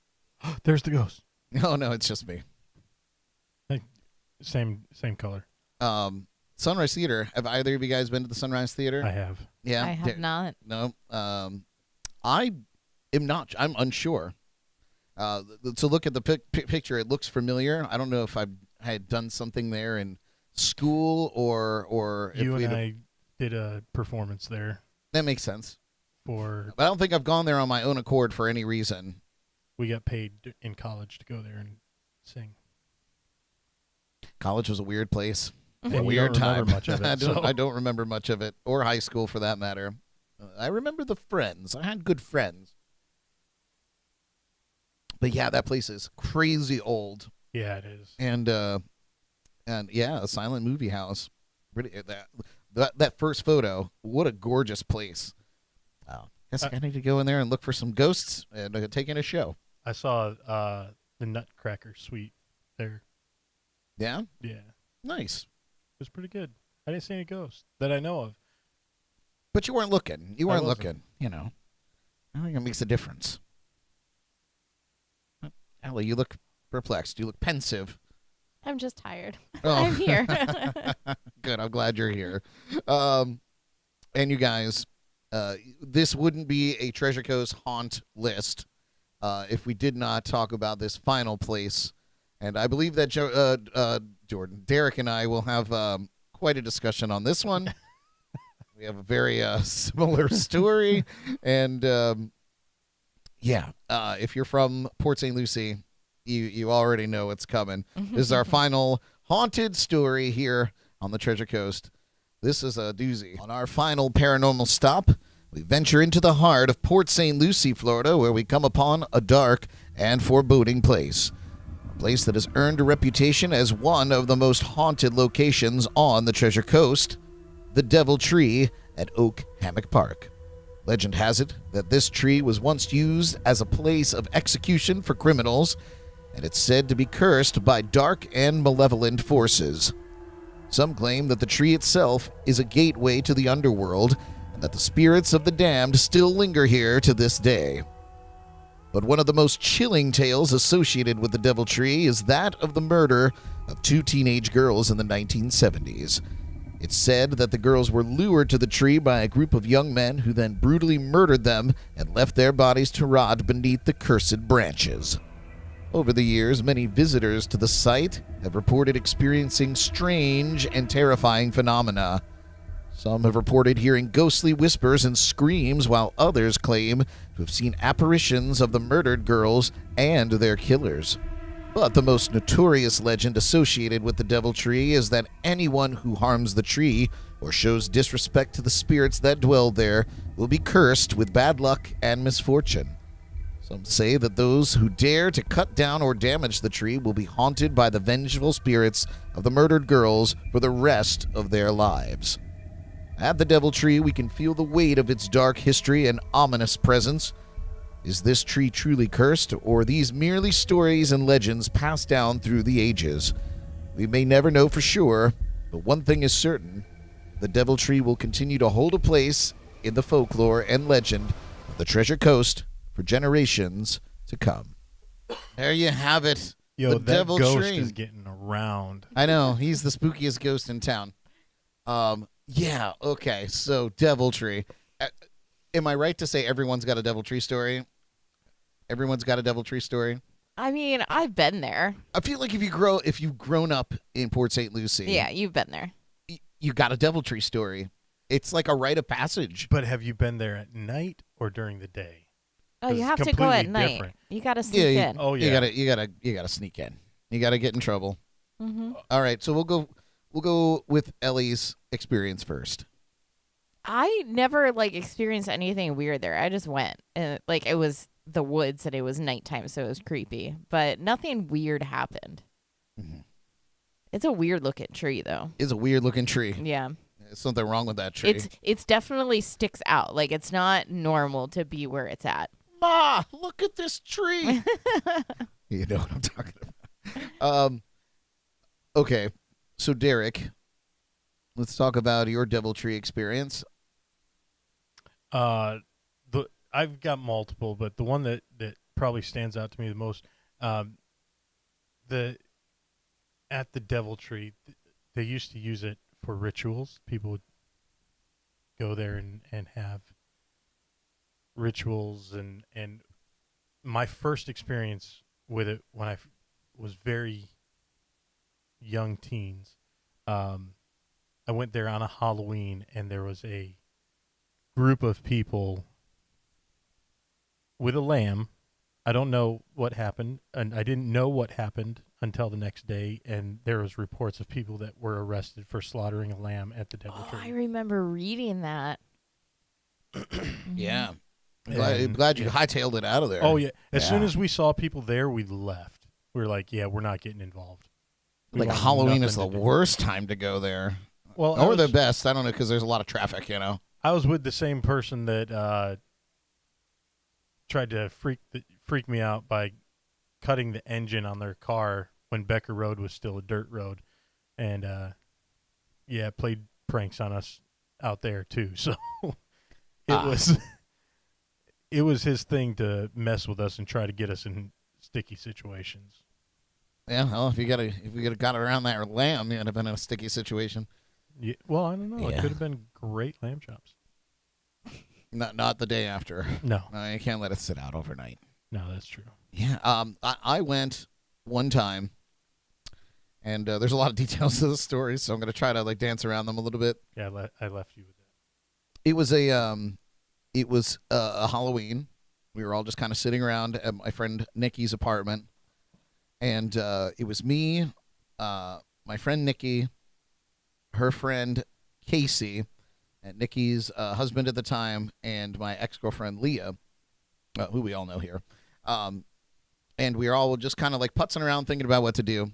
There's the ghost. Oh, no, it's just me. Same color. Sunrise Theater. Have either of you guys been to the Sunrise Theater? I have. Yeah. I have not. No. I am not. I'm unsure. To look at the picture, it looks familiar. I don't know if I had done something there in school or if You we and I did a performance there That makes sense. for. But I don't think I've gone there on my own accord for any reason. We got paid in college to go there and sing. College was a weird place. And A you weird don't remember time. much of it, I so. don't remember much of it, or high school for that matter. I remember the friends. I had good friends. But yeah, that place is crazy old. Yeah, it is. And yeah, a silent movie house. Really, that first photo, what a gorgeous place. Wow. Guess I need to go in there and look for some ghosts and take in a show. I saw the Nutcracker Suite there. Yeah? Yeah, it Nice. was pretty good. I didn't see any ghosts that I know of. But you weren't looking. You I weren't wasn't. looking, you know. I think it makes a difference. Ellie, you look perplexed. You look pensive. I'm just tired. Oh. I'm here. Good. I'm glad you're here. And you guys, this wouldn't be a Treasure Coast haunt list if we did not talk about this final place. And I believe that Derek and I will have quite a discussion on this one. We have a very similar story. And if you're from Port St. Lucie, you already know what's coming. This is our final haunted story here on the Treasure Coast. This is a doozy. On our final paranormal stop, we venture into the heart of Port St. Lucie, Florida, where we come upon a dark and foreboding place. A place that has earned a reputation as one of the most haunted locations on the Treasure Coast, the Devil Tree at Oak Hammock Park. Legend has it that this tree was once used as a place of execution for criminals, and it's said to be cursed by dark and malevolent forces. Some claim that the tree itself is a gateway to the underworld, and that the spirits of the damned still linger here to this day. But one of the most chilling tales associated with the Devil Tree is that of the murder of 2 teenage girls in the 1970s. It's said that the girls were lured to the tree by a group of young men who then brutally murdered them and left their bodies to rot beneath the cursed branches. Over the years, many visitors to the site have reported experiencing strange and terrifying phenomena. Some have reported hearing ghostly whispers and screams, while others claim to have seen apparitions of the murdered girls and their killers. But the most notorious legend associated with the Devil Tree is that anyone who harms the tree or shows disrespect to the spirits that dwell there will be cursed with bad luck and misfortune. Some say that those who dare to cut down or damage the tree will be haunted by the vengeful spirits of the murdered girls for the rest of their lives. At the Devil Tree, we can feel the weight of its dark history and ominous presence. Is this tree truly cursed, or are these merely stories and legends passed down through the ages? We may never know for sure, but one thing is certain: the Devil Tree will continue to hold a place in the folklore and legend of the Treasure Coast for generations to come. There you have it. Yo, the that Devil ghost Tree. is getting around. I know, he's the spookiest ghost in town. Yeah, okay, so Devil Tree. Am I right to say everyone's got a Devil Tree story? Everyone's got a Devil Tree story? I mean, I've been there. I feel like if you've grown up in Port St. Lucie, Yeah, you've been there. You got a Devil Tree story. It's like a rite of passage. But have you been there at night or during the day? Oh, you It's have to go at completely night. different. You got to sneak Yeah, in. Oh yeah. You gotta sneak in. You gotta get in trouble. Mm-hmm. All right, so we'll go with Ellie's experience first. I never experienced anything weird there. I just went, and it was the woods and it was nighttime, so it was creepy. But nothing weird happened. Mhm. It's a weird looking tree, though. It's a weird looking tree. Yeah, There's something wrong with that tree. it's definitely sticks out. It's not normal to be where it's at. Ma, look at this tree. You know what I'm talking about. Okay, so Derek, let's talk about your Devil Tree experience. I've got multiple, but the one that probably stands out to me the most, at the Devil Tree, they used to use it for rituals. People would go there and have rituals, and my first experience with it when I was very young teens, I went there on a Halloween, and there was a group of people with a lamb. I don't know what happened, and I didn't know what happened until the next day, and there was reports of people that were arrested for slaughtering a lamb at the Devil I Tree. remember reading that. Yeah. And- Glad you yeah. hightailed it out of there. Oh yeah! As soon Yeah. as we saw people there, we left. We were like, "Yeah, we're not getting involved." We Like want Halloween is the nothing to do. worst time to go there. Well, Or the best. I don't know, because there's a lot of traffic, you know. I was with the same person that tried to freak me out by cutting the engine on their car when Becker Road was still a dirt road, and played pranks on us out there too. So it was his thing to mess with us and try to get us in sticky situations. Yeah, well, if you got around that lamb, you'd have been in a sticky situation. Yeah, well, I don't know. Yeah. It could have been great lamb chops. Not the day after. No, No, you can't let it sit out overnight. no, that's true. Yeah. I went one time, and there's a lot of details to the story, so I'm going to try to like dance around them a little bit. Yeah, I left you with that. It was a Halloween. We were all just kind of sitting around at my friend Nikki's apartment, and it was me, my friend Nikki, her friend Casey, and Nikki's husband at the time, and my ex-girlfriend Leah, who we all know here. And we were all just kind of like putzing around thinking about what to do.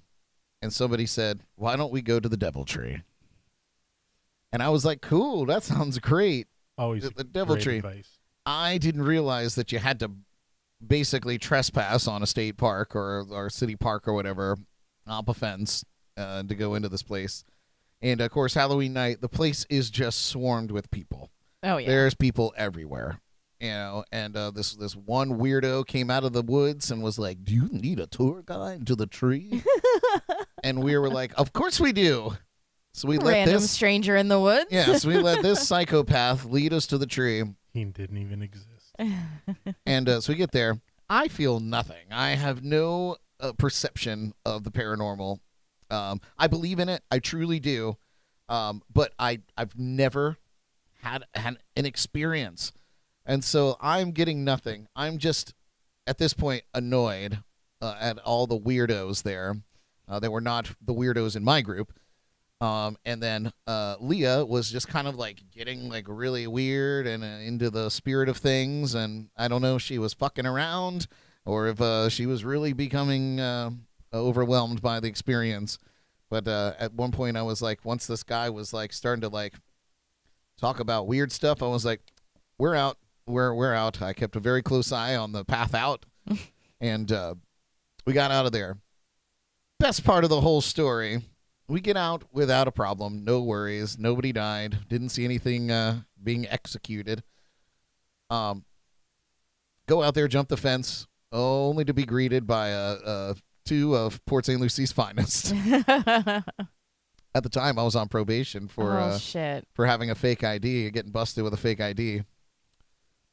And somebody said, "Why don't we go to the Devil Tree?" And I was like, "Cool, that sounds great." Always The Devil great Tree. advice. I didn't realize that you had to basically trespass on a state park or city park or whatever, hop a fence to go into this place. And, of course, Halloween night, the place is just swarmed with people. Oh yeah. There's people everywhere, you know. And this one weirdo came out of the woods and was like, "Do you need a tour guide to the tree?" And we were like, "Of course we do." So we let Random this stranger in the woods. yeah, so we let this psychopath lead us to the tree. He didn't even exist. And so we get there. I feel nothing. I have no perception of the paranormal. I believe in it. I truly do. But I've never had an experience. And so I'm getting nothing. I'm just, at this point, annoyed at all the weirdos there. They were not the weirdos in my group. And then Leah was just kind of like getting like really weird and into the spirit of things. And I don't know if she was fucking around or if she was really becoming overwhelmed by the experience. But at one point I was like, once this guy was like starting to like talk about weird stuff, I was like, we're out. We're out. I kept a very close eye on the path out. And we got out of there. Best part of the whole story. We get out without a problem. No worries. Nobody died. Didn't see anything being executed. Go out there, jump the fence, only to be greeted by two of Port St. Lucie's finest. At the time, I was on probation for shit. for having a fake ID, getting busted with a fake ID.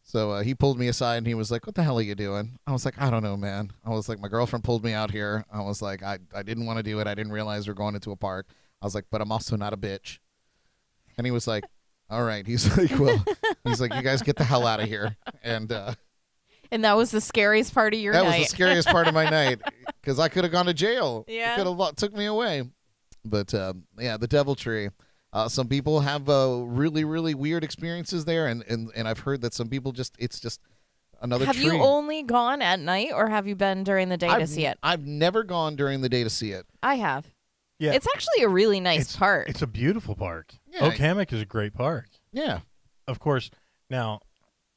So he pulled me aside and he was like, "What the hell are you doing?" I was like, "I don't know, man." I was like, "My girlfriend pulled me out here." I was like, I didn't want to do it. I didn't realize we're going into a park. I was like, "But I'm also not a bitch." And he was like, "All right." He's like, "Well," he's like, "You guys get the hell out of here." And And that was the scariest part of your that night. was the scariest part of my night because I could have gone to jail. Yeah. Could have took me away. But yeah, the Devil Tree. Some people have really, really weird experiences there, and I've heard that some people it's just another Have tree. you only gone at night, or have you been during the day to see it? I've never gone during the day to see it. I have. Yeah, It's actually a really nice park. It's a beautiful park. Yeah. Oak Hammock is a great park. Yeah. Of course. Now,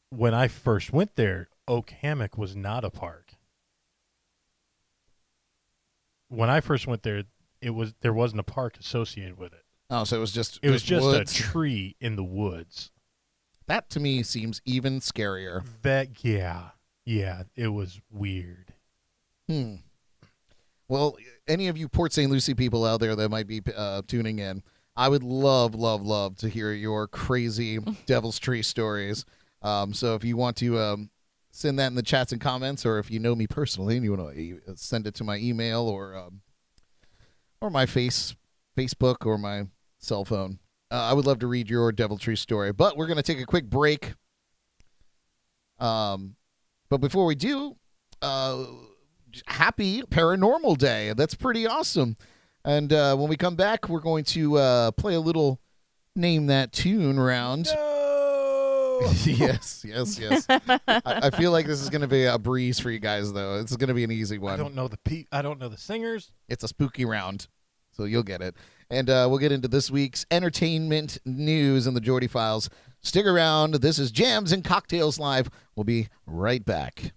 when I first went there, Oak Hammock was not a park. When I first went there, there wasn't a park associated with it. Oh, so it was just Just woods. a tree in the woods. That to me seems even scarier. Yeah, it was weird. Well, any of you Port St. Lucie people out there that might be tuning in, I would love, love, love to hear your crazy Devil's Tree stories. So if you want to send that in the chats and comments, or if you know me personally and you want to send it to my email or my Facebook or my cell phone, I would love to read your Devil Tree story. But we're going to take a quick break. But before we do, happy Paranormal Day. That's pretty awesome. And when we come back, we're going to play a little Name That Tune round. Yes. I feel like this is going to be a breeze for you guys, though. This is going to be an easy one. I don't know the singers. It's a spooky round, so you'll get it. And we'll get into this week's entertainment news in the Geordie Files. Stick around. This is Jams and Cocktails Live. We'll be right back.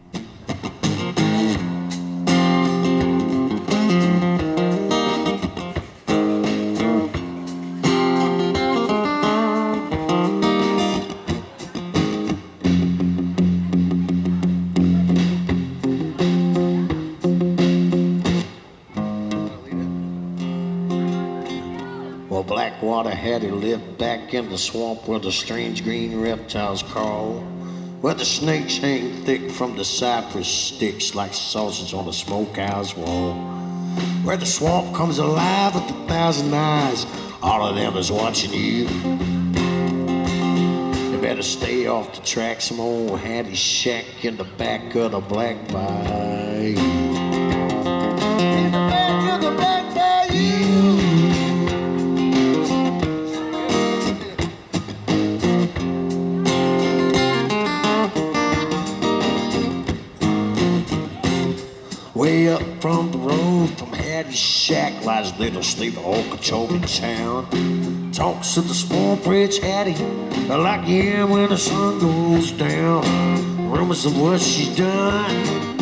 Well, Blackwater Hattie lived back in the swamp where the strange green reptiles crawl, where the snakes hang thick from the cypress sticks like sausage on a smokehouse wall, where the swamp comes alive with 1,000 eyes, all of them is watching you. You better stay off the track, some old Hattie's shack in the back of the Black Bayou. In the back of the Black Bayou. Way up from the road from Hattie's shack lies little Steve Okeechobee town. Talks to the small bridge Hattie like yeah when the sun goes down. Rumors of what she's done,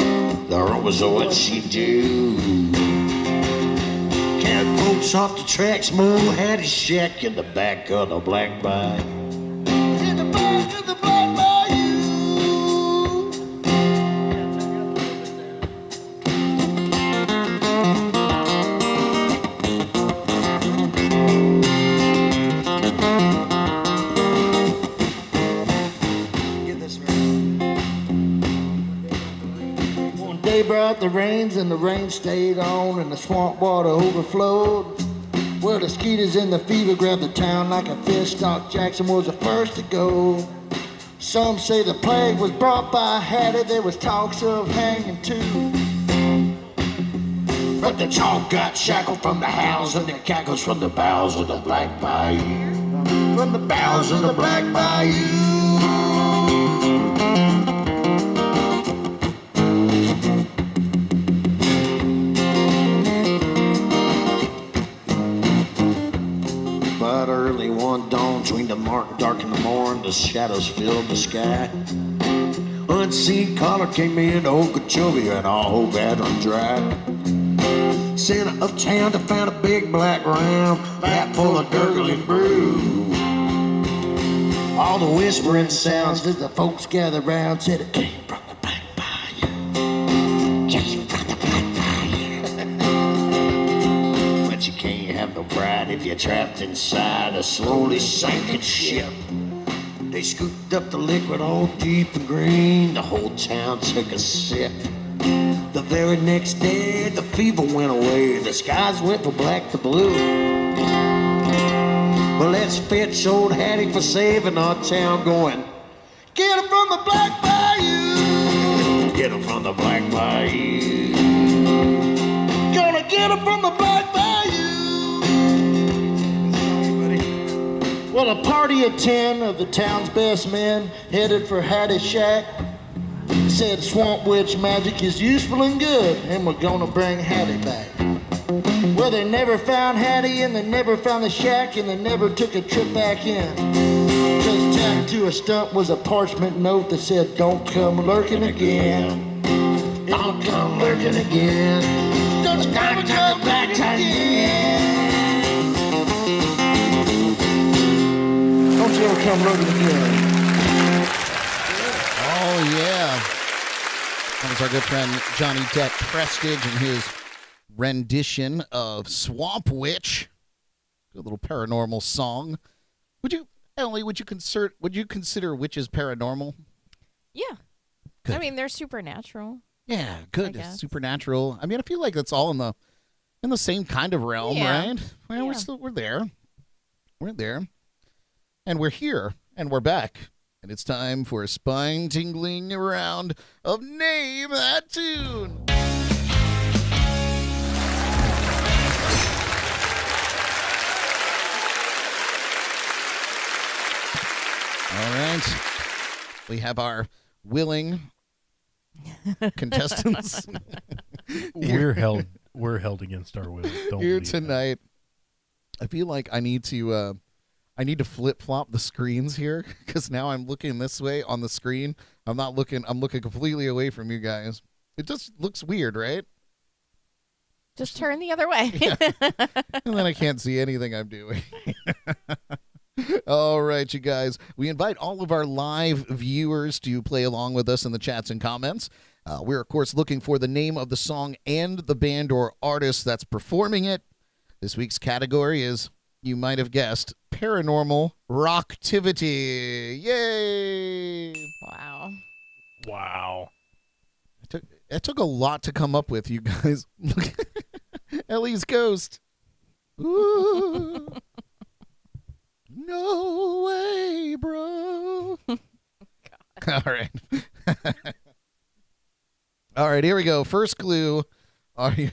the rumors of what she do. Cat boats off the tracks, Mo Hattie's shack in the back of the Black Bayou. In the back of the Black Bayou. They brought the rains and the rain stayed on and the swamp water overflowed. Well, the skeeters and the fever grabbed the town like a fish stalk. Jackson was the first to go. Some say the plague was brought by Hattie. There was talks of hanging too. But the talk got shackled from the howls and the cackles from the bowels of the Black Bayou. From the bowels of the Black Bayou. But early one dawn, between the dark and the morn, the shadows filled the sky. Unseen caller came in to Okeechobee and all hope had run dry. Sent uptown to find a big black round, vat full of gurgling brew. All the whispering sounds as the folks gathered round said it came from the Black Bayou. Came from the Black Bayou. But you can't have no pride if you're trapped inside a slowly sinking ship. They scooped up the liquid all deep and green. The whole town took a sip. The very next day, the fever went away. The skies went from black to blue. Well, let's fetch old Hattie for saving our town going. Get her from the Black Bayou. Get her from the Black Bayou. Gonna get her from the Black Bayou. Well, a party of 10 of the town's best men headed for Hattie's shack. Said swamp witch magic is useful and good, and we're gonna bring Hattie back. Well, they never found Hattie, and they never found the shack, and they never took a trip back in. Just tacked to a stump was a parchment note that said, "Don't come lurking again. Don't come lurking again. Don't come back again. Don't you ever come lurking again." Oh, yeah. That was our good friend Johnny Depp Prestige and his rendition of Swamp Witch. Good little paranormal song. Emily, would you consider witches paranormal? Yeah. Good. I mean, they're supernatural. Yeah, good. guess. Supernatural. I mean, I feel like that's all in the same kind of realm, Yeah. right? Well, Yeah. we're there. We're there. And we're here. And we're back. And it's time for a spine-tingling round of Name That Tune. All right. We have our willing contestants We're held against our will. Don't here believe that. tonight. I feel like I need to flip flop the screens here because now I'm looking this way on the screen. I'm looking completely away from you guys. It just looks weird, right? Just turn the other way. And then I can't see anything I'm doing. All right, you guys. We invite all of our live viewers to play along with us in the chats and comments. We're, of course, looking for the name of the song and the band or artist that's performing it. This week's category is, you might have guessed, paranormal rocktivity. Yay! Wow. Wow. It took a lot to come up with, you guys. Ellie's ghost. Ooh. No way, bro. All right. All right, here we go. First clue. Are you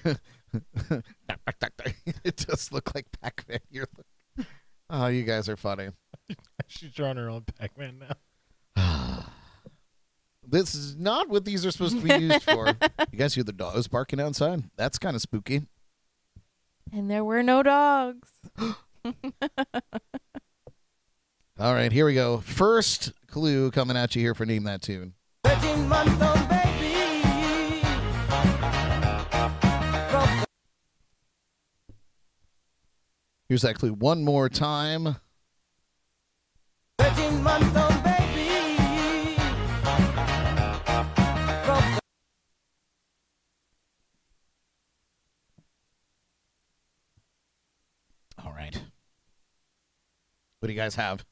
It does look like Pac-Man. Oh, you guys are funny. She's drawing her own Pac-Man now. This is not what these are supposed to be used for. You guys hear the dogs barking outside? That's kind of spooky. And there were no dogs. All right, here we go. First clue coming at you here for Name That Tune. Here's that clue one more time. All right. What do you guys have?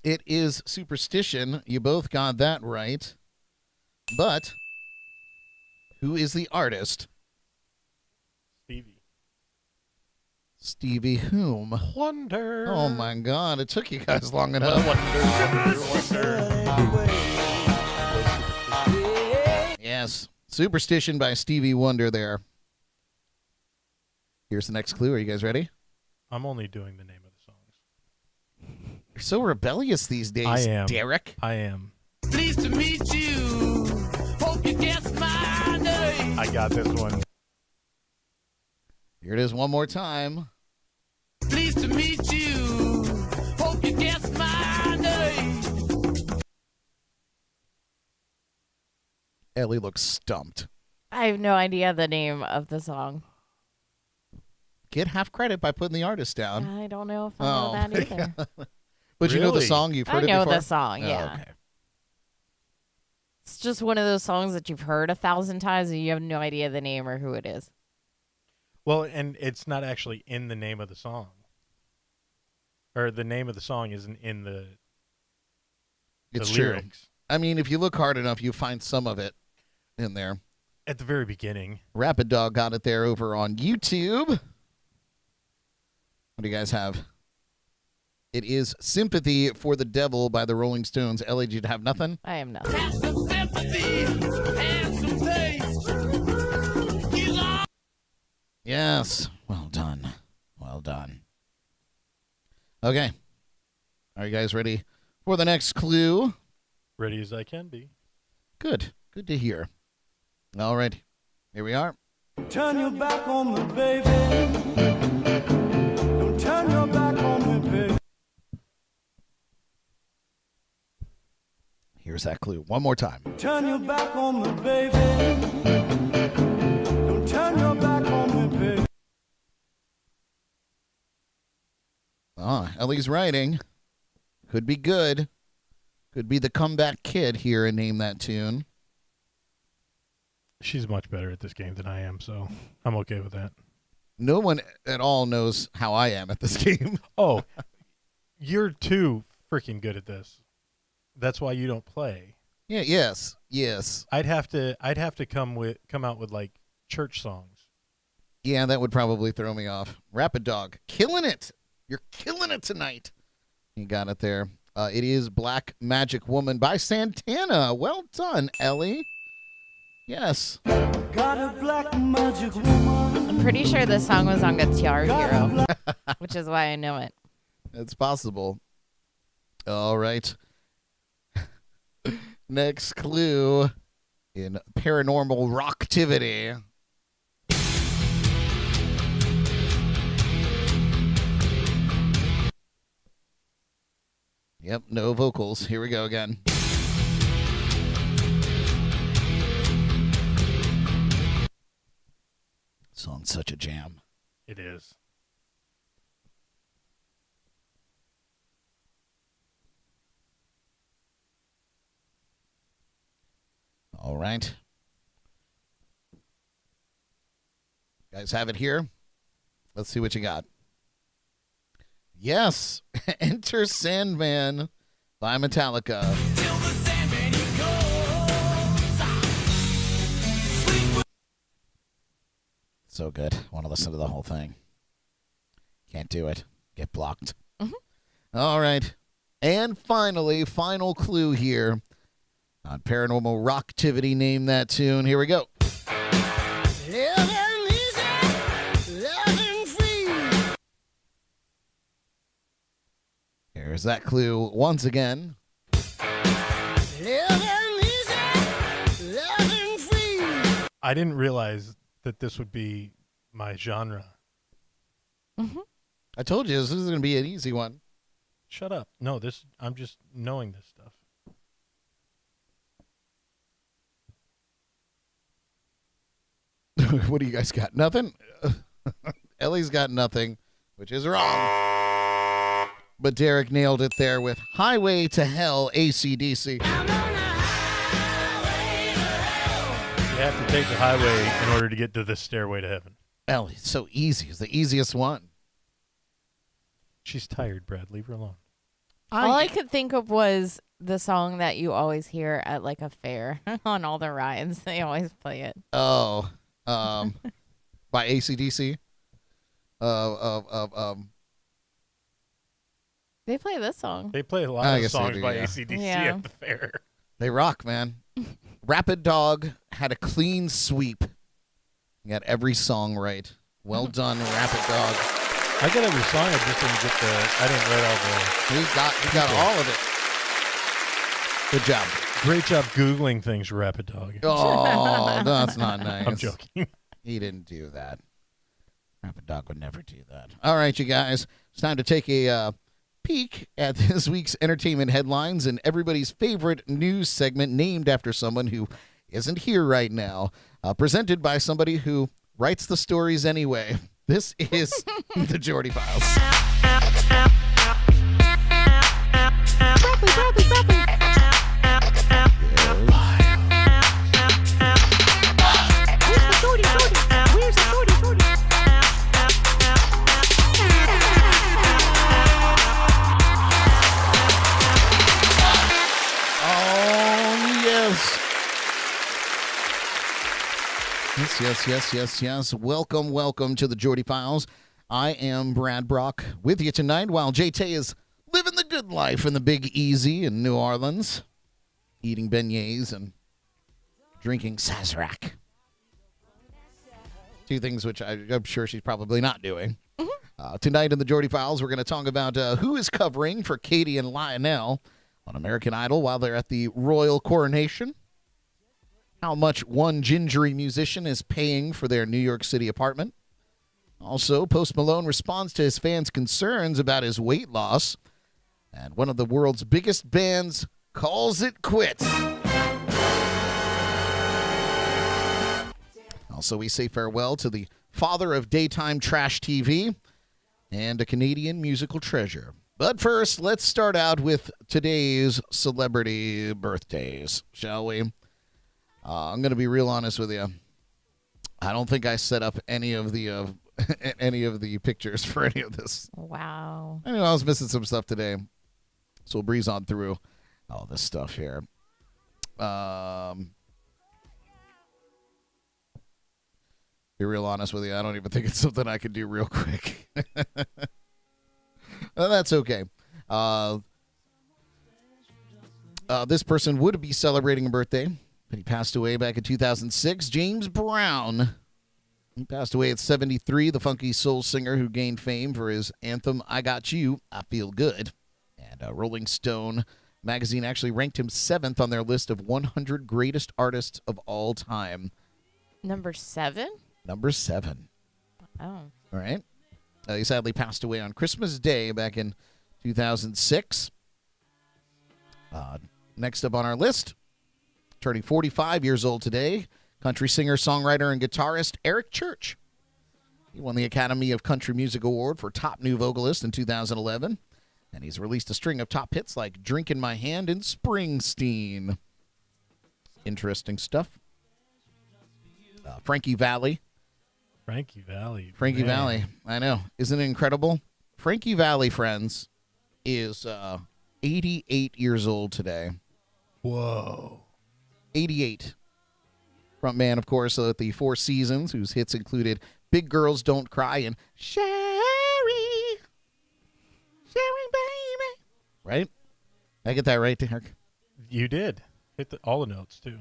It is Superstition. You both got that right. But who is the artist? Stevie. Stevie whom? Wonder. Oh my God! It took you guys long enough. Yes, Superstition by Stevie Wonder. There. Here's the next clue. Are you guys ready? I'm only doing the name of the songs. You're so rebellious these days, I am. Derek. I am. Pleased to meet you. Hope you guess my name. I got this one. Here it is one more time. Pleased to meet you. Hope you guess my name. Ellie looks stumped. I have no idea the name of the song. Get half credit by putting the artist down. I don't know if I know that either. But you know the Really? song? You've heard I it know before? the song, Oh, yeah. okay. It's just one of those songs that you've heard 1,000 times and you have no idea the name or who it is. Well, and it's not actually in the name of the song. Or the name of the song isn't in the It's true. lyrics. I mean, if you look hard enough, you find some of it in there. At the very beginning. Rapid Dog got it there over on YouTube. What do you guys have? It is Sympathy for the Devil by the Rolling Stones. Ellie, did you have nothing? I am not. Have some sympathy and some taste. You love Yes. Well done. Well done. Okay. Are you guys ready for the next clue? Ready as I can be. Good. Good to hear. All right. Here we are. Turn your back on me, baby. Don't turn your back on me, baby. Here's that clue. One more time. Turn your back on me, baby. Don't turn your back on me, baby. Ah, Ellie's writing. Could be good. Could be the comeback kid here and Name That Tune. She's much better at this game than I am, so I'm okay with that. No one at all knows how I am at this game. Oh, you're too freaking good at this. That's why you don't play. Yeah, yes. I'd have to come out with like church songs. Yeah, that would probably throw me off. Rapid Dog, killing it. You're killing it tonight. You got it there. It is Black Magic Woman by Santana. Well done, Ellie. Yes. Got a black magic woman. I'm pretty sure this song was on Guitar Hero, which is why I know it. It's possible. All right. Next clue in paranormal rocktivity. Yep, no vocals. Here we go again. Song's such a jam. It is. All right. You guys have it here. Let's see what you got. Yes, Enter Sandman by Metallica. So good. Want to listen to the whole thing. Can't do it. Get blocked. All right. And finally, final clue here on Paranormal Rocktivity. Name that tune. Here we go. Here's that clue once again. I didn't realize that this would be my genre. I told you this is going to be an easy one. Shut up. No, I'm just knowing this stuff. What do you guys got? Nothing? Ellie's got nothing, which is wrong. But Derek nailed it there with Highway to Hell, AC/DC. You have to take the highway in order to get to the stairway to heaven. Ellie, it's so easy. It's the easiest one. She's tired, Brad. Leave her alone. All I could think of was the song that you always hear at like a fair on all the rides. They always play it. Oh, by AC/DC. They play this song. They play a lot I of guess they songs do, by yeah. AC/DC Yeah. at the fair. They rock, man. Rapid Dog had a clean sweep. You got every song right. Well done, Rapid Dog. I got every song. I just didn't get I didn't write all He got all of it. Good job. Great job Googling things, Rapid Dog. Oh, that's not nice. I'm joking. He didn't do that. Rapid Dog would never do that. All right, you guys. It's time to take a peek at this week's entertainment headlines and everybody's favorite news segment named after someone who isn't here right now. Presented by somebody who writes the stories anyway. This is the Geordie Files. Oh, yes. Yes. Welcome to the Geordie Files. I am Brad Brock with you tonight while JT is living the good life in the Big Easy in New Orleans, eating beignets and drinking Sazerac. Two things which I'm sure she's probably not doing. Tonight in the Geordie Files, we're going to talk about who is covering for Katie and Lionel on American Idol while they're at the royal coronation. How much one gingery musician is paying for their New York City apartment. Also, Post Malone responds to his fans' concerns about his weight loss. And one of the world's biggest bands calls it quits. Also, we say farewell to the father of daytime trash TV and a Canadian musical treasure. But first, let's start out with today's celebrity birthdays, shall we? I'm going to be real honest with you. I don't think I set up any of the any of the pictures for any of this. Wow. I know I was missing some stuff today, so we'll breeze on through all this stuff here. Be real honest with you, I don't even think it's something I could do real quick. That's okay. This person would be celebrating a birthday, but he passed away back in 2006. James Brown He passed away at 73, the funky soul singer who gained fame for his anthem, I Got You, I Feel Good. And Rolling Stone magazine actually ranked him 7th on their list of 100 greatest artists of all time. Number 7? Number 7. Oh. All right. He sadly passed away on Christmas Day back in 2006. Next up on our list, turning 45 years old today, country singer, songwriter, and guitarist Eric Church. He won the Academy of Country Music Award for Top New Vocalist in 2011, and he's released a string of top hits like Drink in My Hand and Springsteen. Interesting stuff. Frankie Valli. Frankie Valli. Frankie man. Valli. I know. Isn't it incredible? Frankie Valli, friends, is 88 years old today. Whoa. 88. Front man, of course, at the Four Seasons, whose hits included Big Girls Don't Cry and Sherry. Sherry, baby. Right? I get that right, Derek? You did. Hit all the notes, too.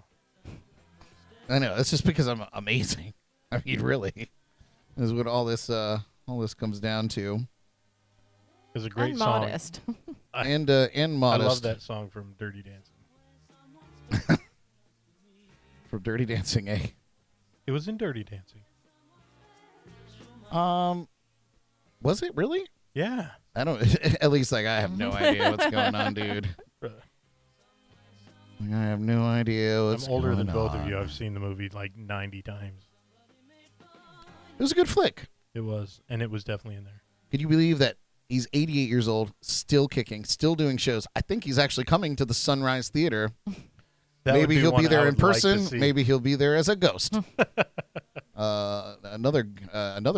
I know. It's just because I'm amazing. I mean, really. This is what all this comes down to. It's a great And song. modest. And I modest. love that song from Dirty Dancing. From Dirty Dancing, eh? It was in Dirty Dancing. Was it really? Yeah. I don't. At least, like, I have no idea what's going on, dude. Brother. I have no idea what's I'm older going than both on. of you. I've seen the movie like 90 times. It was a good flick. It was, and it was definitely in there. Could you believe that he's 88 years old, still kicking, still doing shows? I think he's actually coming to the Sunrise Theater. That would Maybe he'll one be I there in would like to person. see. Maybe he'll be there as a ghost. Another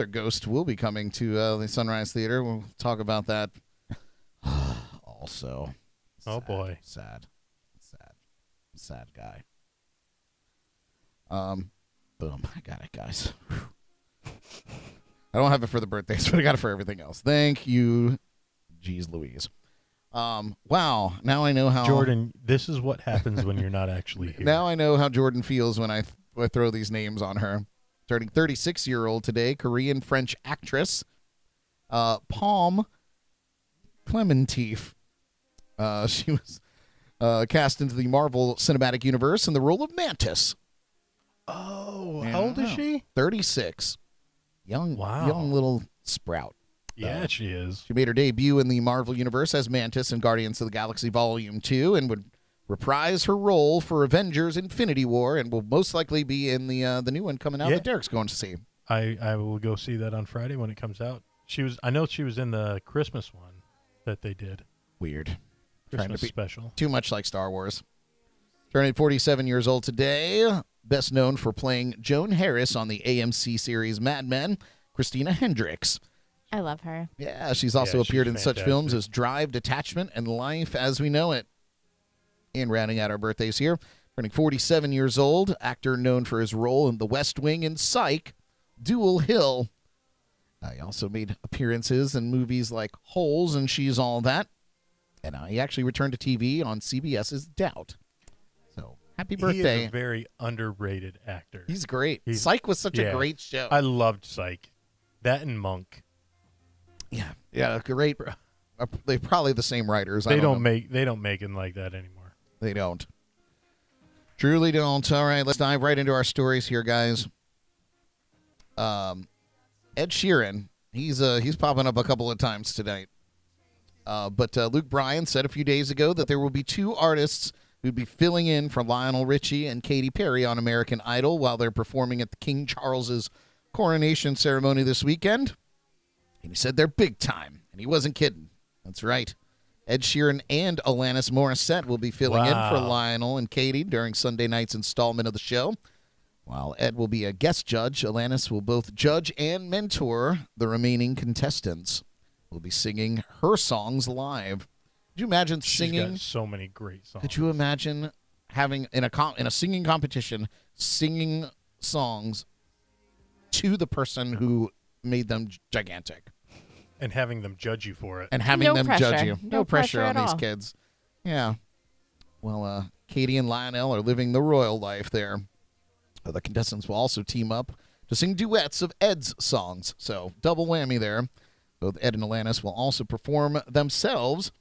ghost will be coming to the Sunrise Theater. We'll talk about that also. Oh, boy. Sad guy. Boom. I got it, guys. I don't have it for the birthdays, but I got it for everything else. Thank you. Jeez Louise. Wow. Now I know how Jordan, this is what happens when you're not actually here. Now I know how Jordan feels when I throw these names on her. Turning 36-year-old today, Korean French actress Palm Clementif. She was cast into the Marvel Cinematic Universe in the role of Mantis. Oh, Yeah. how old is she? 36. Young little sprout. Yeah, she is. She made her debut in the Marvel Universe as Mantis in Guardians of the Galaxy Volume 2 and would reprise her role for Avengers Infinity War and will most likely be in the new one coming out Yeah. that Derek's going to see. I will go see that on Friday when it comes out. I know she was in the Christmas one that they did. Weird. Christmas be special. Too much like Star Wars. Turning 47 years old today, best known for playing Joan Harris on the AMC series Mad Men, Christina Hendricks. I love her. Yeah, she's also Yeah, she's appeared in such fantastic. films as Drive, Detachment, and Life as We Know It. And rounding out our birthdays here, turning 47 years old, actor known for his role in The West Wing and Psych, Dual Hill. He also made appearances in movies like Holes and She's All That. And he actually returned to TV on CBS's Doubt. So, happy birthday. He is a very underrated actor. He's great. He's- Psych was such a yeah. great show. I loved Psych. That and Monk. Yeah, great. They're probably the same writers. They don't know. make him like that anymore. They don't. Truly don't. All right, let's dive right into our stories here, guys. Ed Sheeran, he's popping up a couple of times tonight. But Luke Bryan said a few days ago that there will be two artists who'd be filling in for Lionel Richie and Katy Perry on American Idol while they're performing at the King Charles's coronation ceremony this weekend. And he said they're big time, and he wasn't kidding. That's right. Ed Sheeran and Alanis Morissette will be filling in for Wow. Lionel and Katy during Sunday night's installment of the show. While Ed will be a guest judge, Alanis will both judge and mentor the remaining contestants. We'll be singing her songs live. Could you imagine She's singing? got so many great songs. Could you imagine having in a singing competition, singing songs to the person who made them gigantic? And having them judge you for it. And having No them pressure. judge you. No pressure on at these all. kids. Yeah. Well, Katie and Lionel are living the royal life there. The contestants will also team up to to sing duets of Ed's songs. So double whammy there. Both Ed and Alanis will also perform themselves.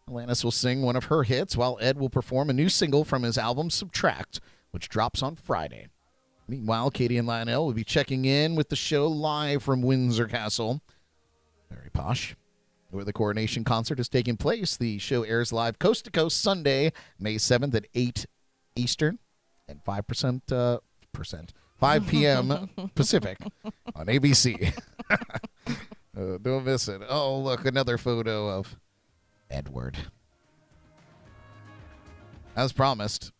Alanis will sing one of her hits, while Ed will perform a new single from his album Subtract, which drops on Friday. Meanwhile, Katie and Lionel will be checking in with the show live from Windsor Castle. Very posh. Where the coronation concert is taking place, the show airs live coast to coast Sunday, May 7th at 8 Eastern and 5 p.m. Pacific on ABC. Don't miss it. Oh, look, another photo of Edward. As promised.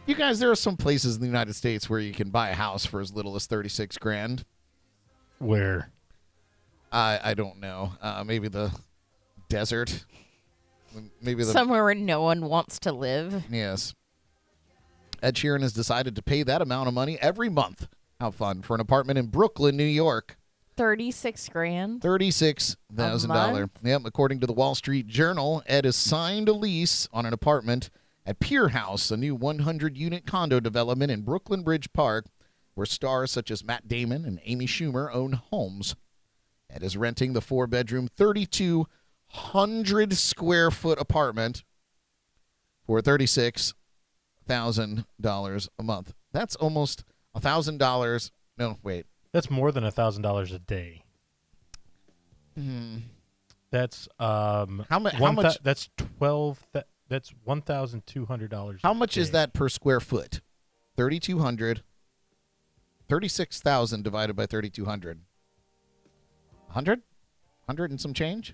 You guys, there are some places in the United States where you can buy a house for as little as $36,000. Where? I don't know. Maybe the desert. Maybe the Somewhere where no one wants to live. Yes. Ed Sheeran has decided to pay that amount of money every month. How fun for an apartment in Brooklyn, New York. $36,000. $36,000. Yep. According to the Wall Street Journal, Ed has signed a lease on an apartment at Pier House, a new 100-unit condo development in Brooklyn Bridge Park, where stars such as Matt Damon and Amy Schumer own homes. Ed is renting the 4-bedroom, 3,200-square-foot apartment for $36,000 a month. That's almost $1,000. No, wait. That's more than $1,000 a day. That's How much? That's 12. That's $1,200. How much is that per square foot? 3,200. 36,000 divided by 3,200. 100? 100 and some change?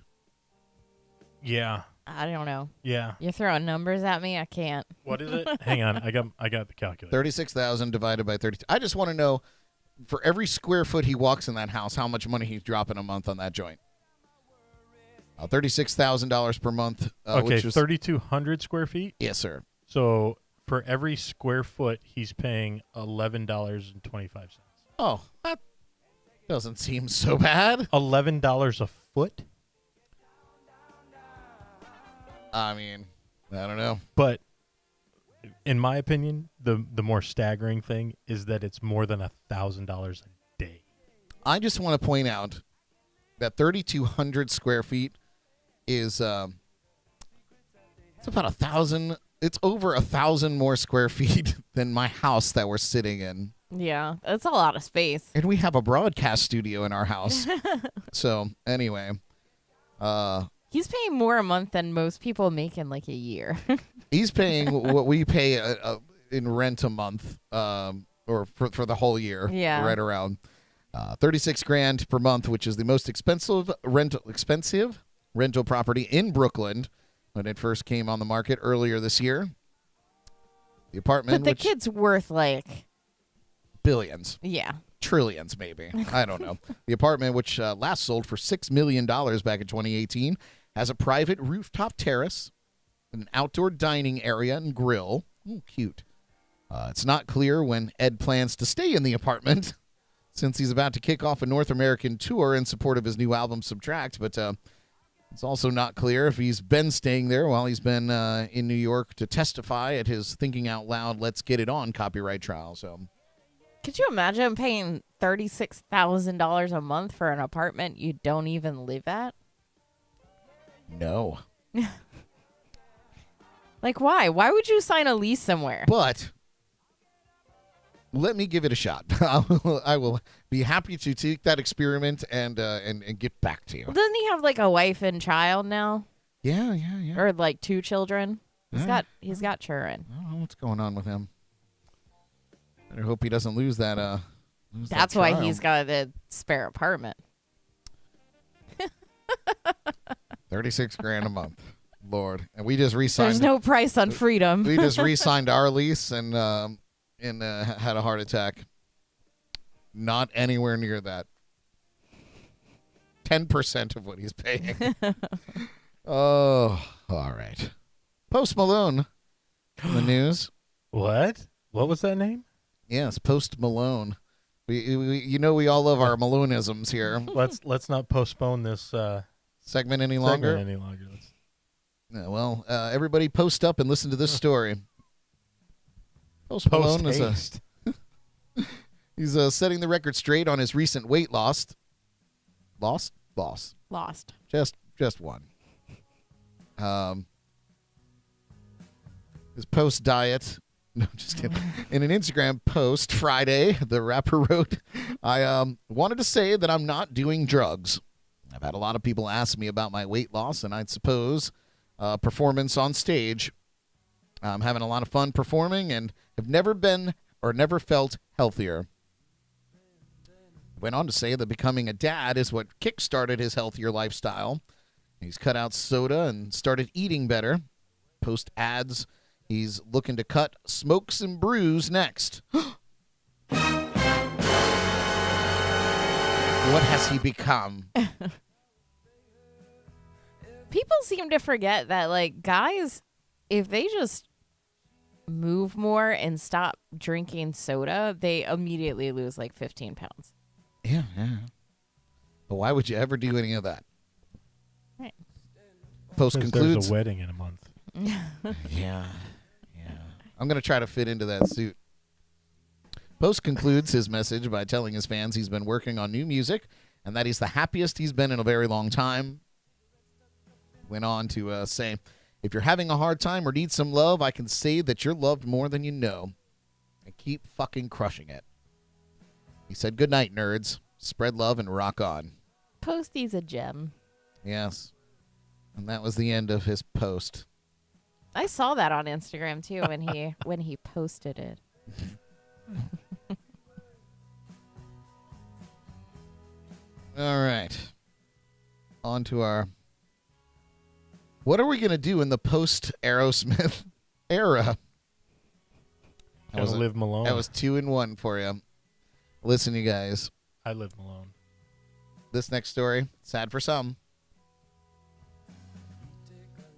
Yeah. I don't know. Yeah. You're throwing numbers at me? I can't. What is it? Hang on. I got the calculator. 36,000 divided by 32. I just want to know, for every square foot he walks in that house, how much money he's dropping a month on that joint. $36,000 per month. Okay, which was, 3,200 square feet? yes, sir. So for every square foot, he's paying $11.25. Oh, that doesn't seem so bad. $11 a foot? I mean, I don't know. But in my opinion, the more staggering thing is that it's more than $1,000 a day. I just want to point out that 3,200 square feet is it's about 1,000. It's over 1,000 more square feet than my house that we're sitting in. Yeah, that's a lot of space. And we have a broadcast studio in our house. So anyway, He's paying more a month than most people make in like a year. he's paying what we pay in rent a month, or for the whole year. Yeah. Right around $36,000 per month, which is the most expensive rental property in Brooklyn when it first came on the market earlier this year. The apartment, But the which kid's worth like, billions, yeah. trillions maybe. I don't know. The apartment, which last sold for $6 million back in 2018, has a private rooftop terrace, an outdoor dining area and grill. Ooh, cute. It's not clear when Ed plans to stay in the apartment, since he's about to kick off a North American tour in support of his new album Subtract, but it's also not clear if he's been staying there while he's been in New York to testify at his Thinking Out Loud Let's Get It On copyright trial. So, Could you imagine paying $36,000 a month for an apartment you don't even live at? no. Like, why? Why would you sign a lease somewhere? But let me give it a shot. I will be happy to take that experiment and get back to you. Doesn't he have like a wife and child now, Yeah. or like 2 children? Yeah. He's got children. I don't know what's going on with him. Better hope he doesn't lose that. Lose that That's why trial. he's got a spare apartment. $36,000 a month, Lord, and we just re-signed. There's no price on freedom. We just re-signed our lease and had a heart attack. Not anywhere near that. 10% of what he's paying. Oh, all right. Post Malone in the news. What? What was that name? Yes, Post Malone. We all love our Maloneisms here. Let's not postpone this Segment any longer? segment any longer. Yeah, well, everybody post up and listen to this story. Post Malone is Post-haste. He's setting the record straight on his recent weight loss. Lost? Lost. Just one. His post diet. No, just kidding. In an Instagram post Friday, the rapper wrote, I wanted to say that I'm not doing drugs. I've had a lot of people ask me about my weight loss, and I'd suppose performance on stage. I'm having a lot of fun performing and have never been or never felt healthier. Went on to say that becoming a dad is what kickstarted his healthier lifestyle. He's cut out soda and started eating better. Post ads, he's looking to cut smokes and brews next. What has he become? People seem to forget that, like, guys, if they just move more and stop drinking soda, they immediately lose like 15 pounds. Yeah. But why would you ever do any of that? Right. Post There's concludes. a wedding in a month. Yeah. I'm going to try to fit into that suit. Post concludes his message by telling his fans he's been working on new music and that he's the happiest he's been in a very long time. Went on to say, if you're having a hard time or need some love, I can say that you're loved more than you know. And keep fucking crushing it. He said, good night, nerds. Spread love and rock on. Posty's a gem. Yes. And that was the end of his post. I saw that on Instagram too when he posted it. All right. On to our... What are we going to do in the post-Aerosmith era? Gotta live Malone. That was 2 in 1 for you. Listen, you guys. I live Malone. This next story, sad for some.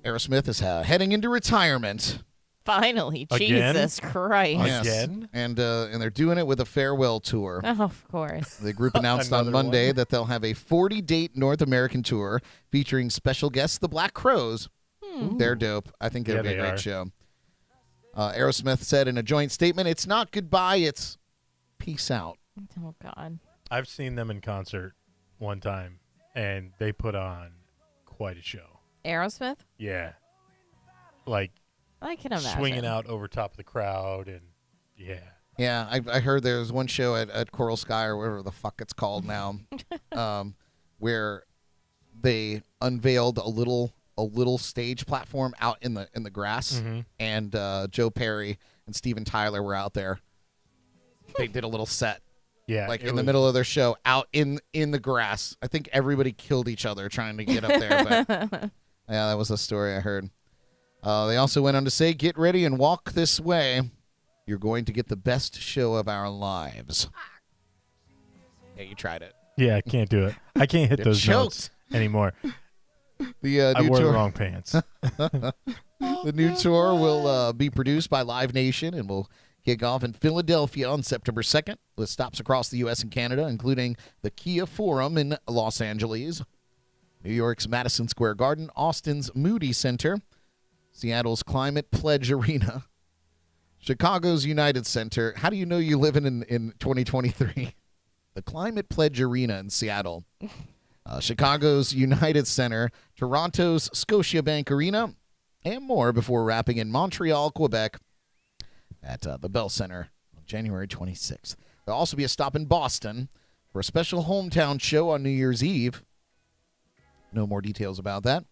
Aerosmith is heading into retirement. Finally, Again? Jesus Christ. Yes. Again? And they're doing it with a farewell tour. Oh, of course. The group announced on Another Monday one. that they'll have a 40-date North American tour featuring special guests, the Black Crows. They're dope. I think it'll Yeah, be a they great are. show. Aerosmith said in a joint statement, it's not goodbye, it's peace out. Oh, God. I've seen them in concert one time, and they put on quite a show. Aerosmith? Yeah. Like, I can imagine. swinging out over top of the crowd, and yeah. Yeah, I heard there's one show at Coral Sky or whatever the fuck it's called now, where they unveiled a little stage platform out in the grass, and Joe Perry and Steven Tyler were out there. They did a little set, Yeah. like it in the was- middle of their show, out in the grass. I think everybody killed each other trying to get up there. But yeah, that was a story I heard. They also went on to say, "Get ready and walk this way. You're going to get the best show of our lives." Yeah, you tried it. Yeah, I can't do it. I can't hit You're those choked. notes anymore. The I new wore tour, the wrong pants. the new tour will be produced by Live Nation and will kick off in Philadelphia on September 2nd with stops across the U.S. and Canada, including the Kia Forum in Los Angeles, New York's Madison Square Garden, Austin's Moody Center, Seattle's Climate Pledge Arena, Chicago's United Center. How do you know you're living in 2023? The Climate Pledge Arena in Seattle. Chicago's United Center, Toronto's Scotiabank Arena, and more before wrapping in Montreal, Quebec at the Bell Center on January 26th. There'll also be a stop in Boston for a special hometown show on New Year's Eve. No more details about that.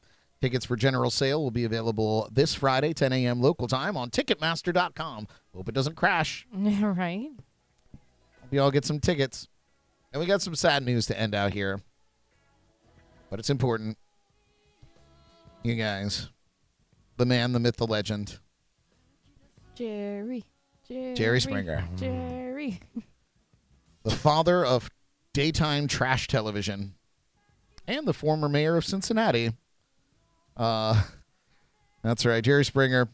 Tickets for general sale will be available this Friday, 10 a.m. local time on Ticketmaster.com. Hope it doesn't crash. Right? Hope you all get some tickets. And we got some sad news to end out here. But it's important. You guys. The man, the myth, the legend. Jerry Springer. Jerry. The father of daytime trash television. And the former mayor of Cincinnati. That's right, Jerry Springer,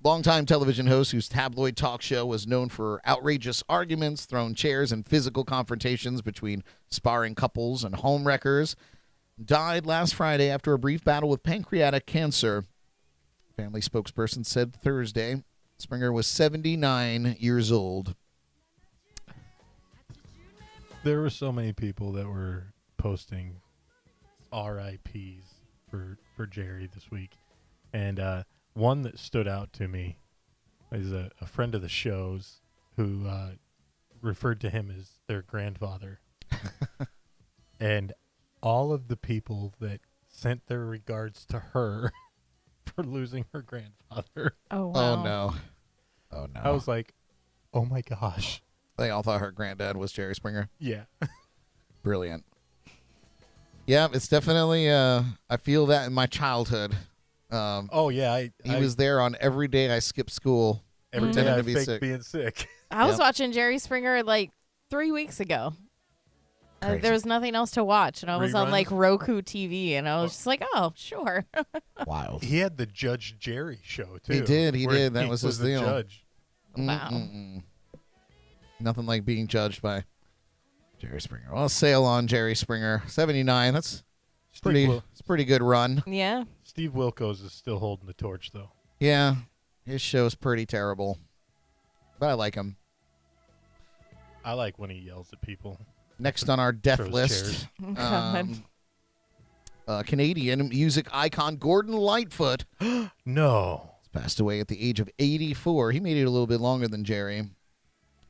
longtime television host whose tabloid talk show was known for outrageous arguments, thrown chairs, and physical confrontations between sparring couples and homewreckers, died last Friday after a brief battle with pancreatic cancer. Family spokesperson said Thursday Springer was 79 years old. There were so many people that were posting RIPs for Jerry this week. And one that stood out to me is a friend of the show's who referred to him as their grandfather. And all of the people that sent their regards to her for losing her grandfather. Oh, wow. Oh, no. Oh, no. I was like, oh, my gosh. They all thought her granddad was Jerry Springer. Yeah. Brilliant. Yeah, it's definitely, I feel that in my childhood. Oh, yeah. He was there on every day I skipped school. every day pretending I to be faked sick. being sick. I was Yep. watching Jerry Springer like 3 weeks ago. Crazy. There was nothing else to watch, and I was on like Reruns? Roku TV, and I was just like, "Oh, sure." Wild. He had the Judge Jerry show, too. He did, he where did. That he was his the deal. judge. Wow. Mm-mm-mm. Nothing like being judged by Jerry Springer. Well, sail on, Jerry Springer. 79. That's pretty. It's a pretty good run. Yeah. Steve Wilkos is still holding the torch, though. Yeah, his show's pretty terrible, but I like him. I like when he yells at people. Next on our death Throws list, chairs. Canadian music icon Gordon Lightfoot No. passed away at the age of 84. He made it a little bit longer than Jerry.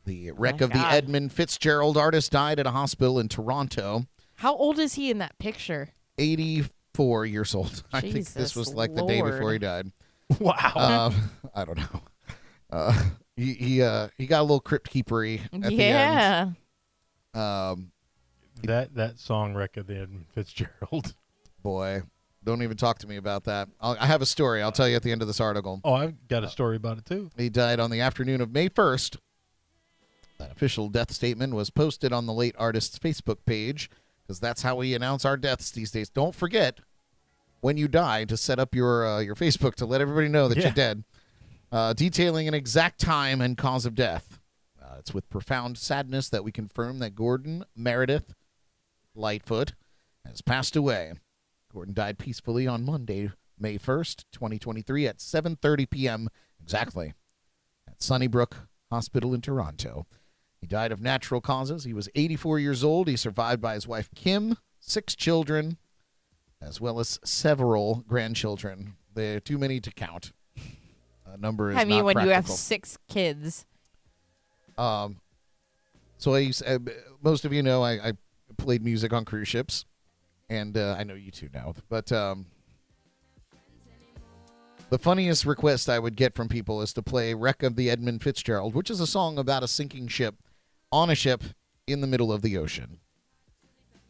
The wreck My of the God. Edmund Fitzgerald artist died at a hospital in Toronto. How old is he in that picture? 84 years old. I think this Jesus was like the day before he Lord. died. Wow. I don't know. He got a little crypt keepery at the Yeah. end. That song wreck of the Edmund Fitzgerald. Boy, don't even talk to me about that. I have a story. I'll tell you at the end of this article. Oh, I've got a story about it, too. He died on the afternoon of May 1st. An official death statement was posted on the late artist's Facebook page, because that's how we announce our deaths these days. Don't forget, when you die, to set up your Facebook to let everybody know that Yeah. you're dead, detailing an exact time and cause of death. It's with profound sadness that we confirm that Gordon Meredith Lightfoot has passed away. Gordon died peacefully on Monday, May 1st, 2023 at 7:30 p.m. exactly at Sunnybrook Hospital in Toronto. He died of natural causes. He was 84 years old. He's survived by his wife, Kim, 6 children, as well as several grandchildren. They're too many to count. Number is I mean, not when you have practical. 6 kids. So most of you know I played music on cruise ships, and I know you two know. But the funniest request I would get from people is to play "Wreck of the Edmund Fitzgerald," which is a song about a sinking ship on a ship in the middle of the ocean.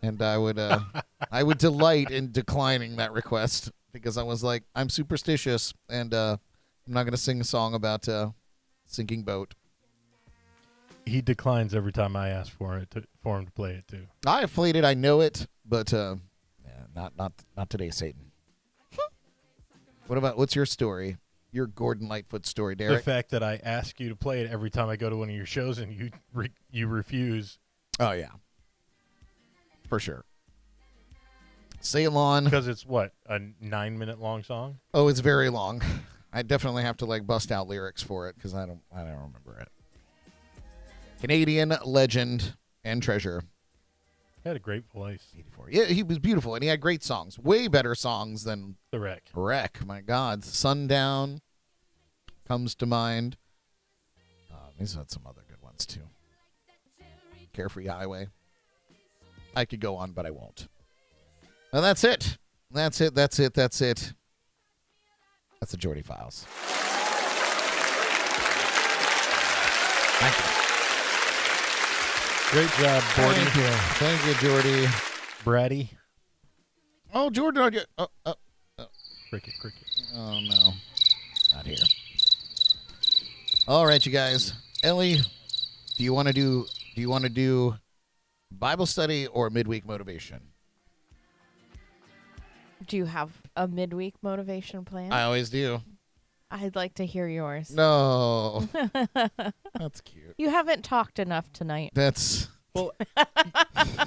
And I would delight in declining that request, because I was like, I'm superstitious, and I'm not going to sing a song about a sinking boat. He declines every time I ask for him to play it, too. I have played it. I know it, but not today, Satan. What's your story? Your Gordon Lightfoot story, The Derek? fact that I ask you to play it every time I go to one of your shows and you refuse. Oh yeah, for sure. Sail on. Because it's what, a 9-minute long song? Oh, it's very long. I definitely have to bust out lyrics for it, because I don't remember it. Canadian legend and treasure. He had a great voice. 84. Yeah, he was beautiful, and he had great songs. Way better songs than The Wreck. Wreck. My God, Sundown comes to mind. He's had some other good ones too. Carefree Highway. I could go on, but I won't. Well, that's it. That's it. That's the Geordie Files. Thank you. Great job, Bordy. Thank you, Geordie. Bratty. Oh, Jordan. Cricket. Oh, no. Not here. All right, you guys. Ellie, do you want to do Bible study or midweek motivation? Do you have a midweek motivation plan? I always do. I'd like to hear yours. No. That's cute. You haven't talked enough tonight. That's... Well, I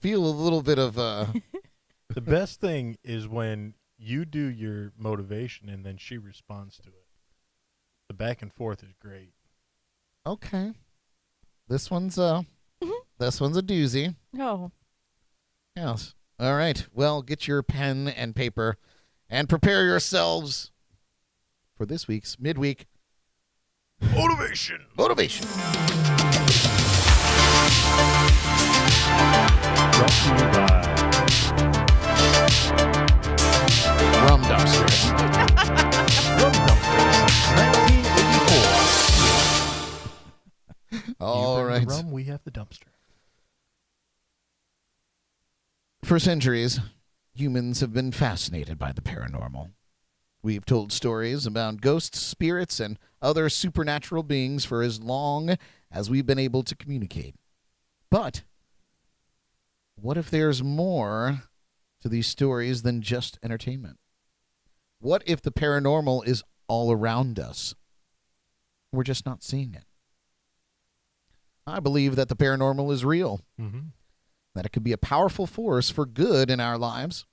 feel a little bit of... the best thing is when you do your motivation and then she responds to it. The back and forth is great. Okay. This one's This one's a doozy. Oh. Yes. All right. Well, get your pen and paper and prepare yourselves for this week's midweek motivation. Motivation. Brought to you by Rum dumpsters. Rum Dumpsters, 1984. All You bring right. the rum, we have the dumpster. For centuries, humans have been fascinated by the paranormal. We've told stories about ghosts, spirits, and other supernatural beings for as long as we've been able to communicate. But what if there's more to these stories than just entertainment? What if the paranormal is all around us? We're just not seeing it. I believe that the paranormal is real, that it could be a powerful force for good in our lives.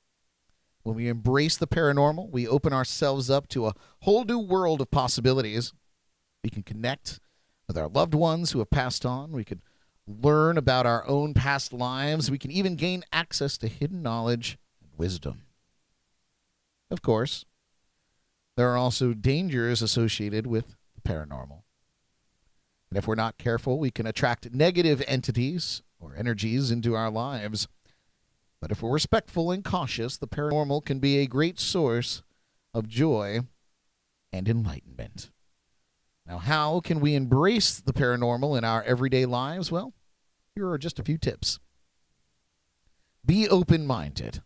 When we embrace the paranormal, we open ourselves up to a whole new world of possibilities. We can connect with our loved ones who have passed on. We can learn about our own past lives. We can even gain access to hidden knowledge and wisdom. Of course, there are also dangers associated with the paranormal. And if we're not careful, we can attract negative entities or energies into our lives. But if we're respectful and cautious, the paranormal can be a great source of joy and enlightenment. Now, how can we embrace the paranormal in our everyday lives? Well, here are just a few tips. Be open-minded.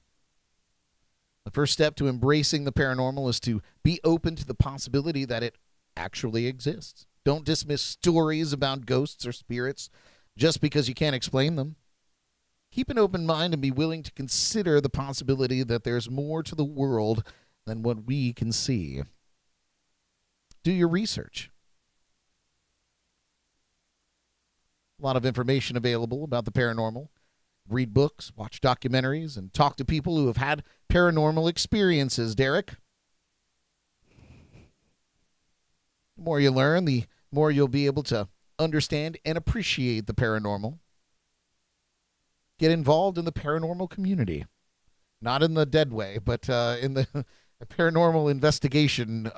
The first step to embracing the paranormal is to be open to the possibility that it actually exists. Don't dismiss stories about ghosts or spirits just because you can't explain them. Keep an open mind and be willing to consider the possibility that there's more to the world than what we can see. Do your research. A lot of information available about the paranormal. Read books, watch documentaries, and talk to people who have had paranormal experiences, Derek. The more you learn, the more you'll be able to understand and appreciate the paranormal. Get involved in the paranormal community. Not in the dead way, but in the paranormal investigation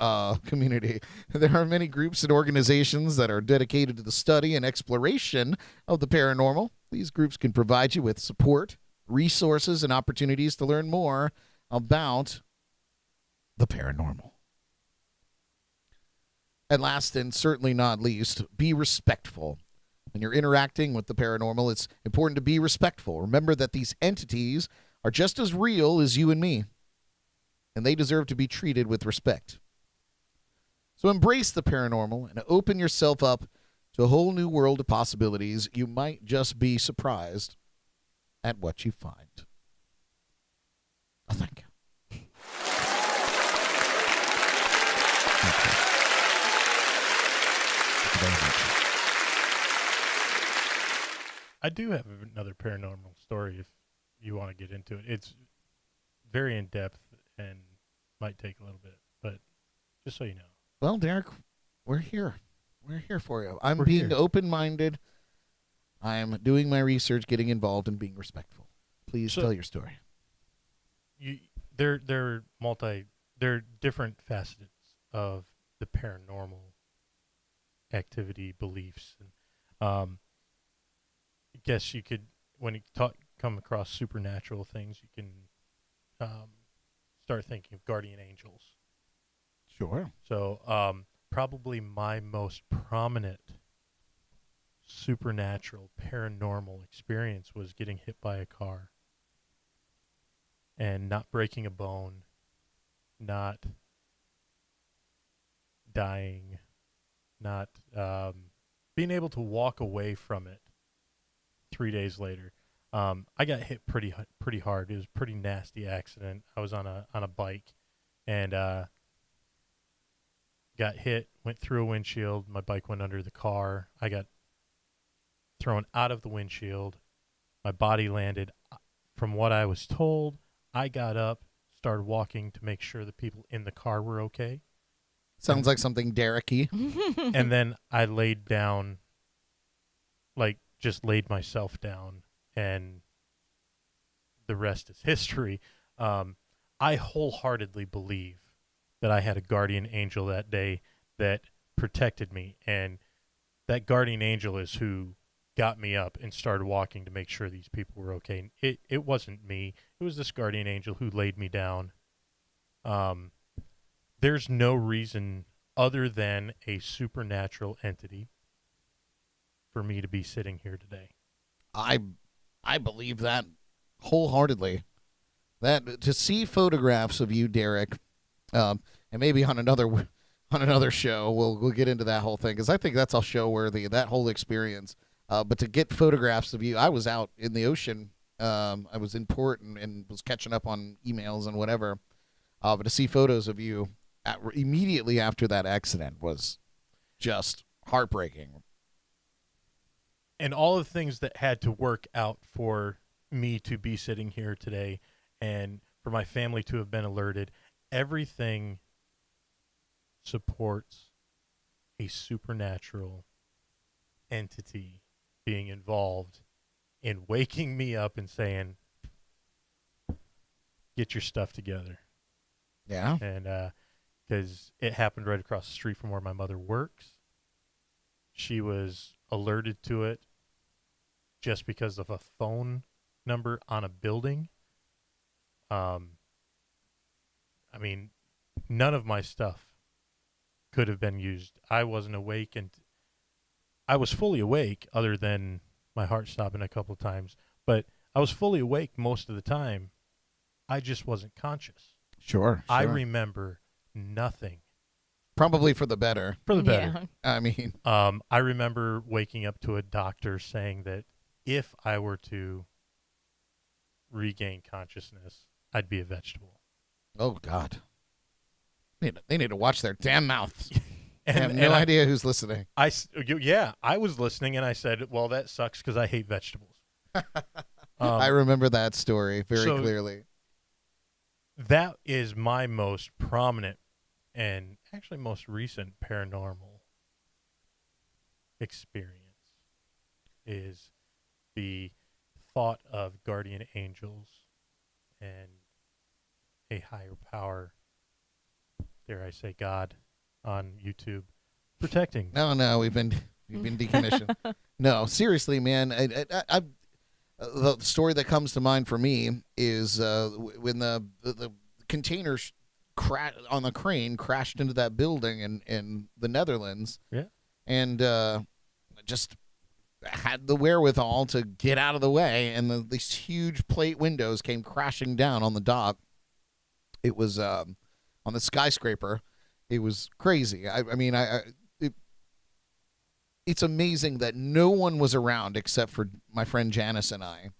community. There are many groups and organizations that are dedicated to the study and exploration of the paranormal. These groups can provide you with support, resources, and opportunities to learn more about the paranormal. And last and certainly not least, be respectful. When you're interacting with the paranormal, it's important to be respectful. Remember that these entities are just as real as you and me, and they deserve to be treated with respect. So embrace the paranormal and open yourself up to a whole new world of possibilities. You might just be surprised at what you find. Oh, thank you. I do have another paranormal story if you want to get into it. It's very in-depth and might take a little bit, but just so you know. Well, Derek, we're here. We're here for you. I'm We're being here. open-minded. I'm doing my research, getting involved, and being respectful. Please So- tell your story. They're different facets of the paranormal activity beliefs, and I guess you could, when you come across supernatural things, you can start thinking of guardian angels. Sure. So probably my most prominent supernatural paranormal experience was getting hit by a car and not breaking a bone, not dying, not being able to walk away from it 3 days later. I got hit pretty hard. It was a pretty nasty accident. I was on a bike and got hit, went through a windshield. My bike went under the car. I got thrown out of the windshield. My body landed. From what I was told, I got up, started walking to make sure the people in the car were okay. Sounds like something Derek-y. And then I laid down, like, just laid myself down, and the rest is history. I wholeheartedly believe that I had a guardian angel that day that protected me, and that guardian angel is who got me up and started walking to make sure these people were okay. It wasn't me. It was this guardian angel who laid me down. There's no reason other than a supernatural entity for me to be sitting here today. I believe that wholeheartedly. That to see photographs of you, Derek, and maybe on another show we'll get into that whole thing, because I think that's all show worthy, that whole experience. But to get photographs of you, I was out in the ocean. I was in port and was catching up on emails and whatever. But to see photos of you immediately after that accident was just heartbreaking. And all of the things that had to work out for me to be sitting here today and for my family to have been alerted, everything supports a supernatural entity being involved in waking me up and saying, get your stuff together. Yeah. And because it happened right across the street from where my mother works. She was alerted to it just because of a phone number on a building. I mean, none of my stuff could have been used. I wasn't awake, and I was fully awake other than my heart stopping a couple of times, but I was fully awake most of the time. I just wasn't conscious. Sure. I remember nothing. Probably for the better. For the better. I mean, I remember waking up to a doctor saying that if I were to regain consciousness, I'd be a vegetable. oh God, they need to watch their damn mouths. I And, have no idea who's listening. I was listening, and I said, well, that sucks because I hate vegetables. I remember that story very so- clearly. That is my most prominent and actually most recent paranormal experience, is the thought of guardian angels and a higher power, dare I say God, on YouTube protecting. No, we've been decommissioned. No, seriously, man. The story that comes to mind for me is when the container on the crane crashed into that building in the Netherlands. Yeah. And just had the wherewithal to get out of the way, and these huge plate windows came crashing down on the dock. It was on the skyscraper. It was crazy. It's amazing that no one was around except for my friend Janice and I,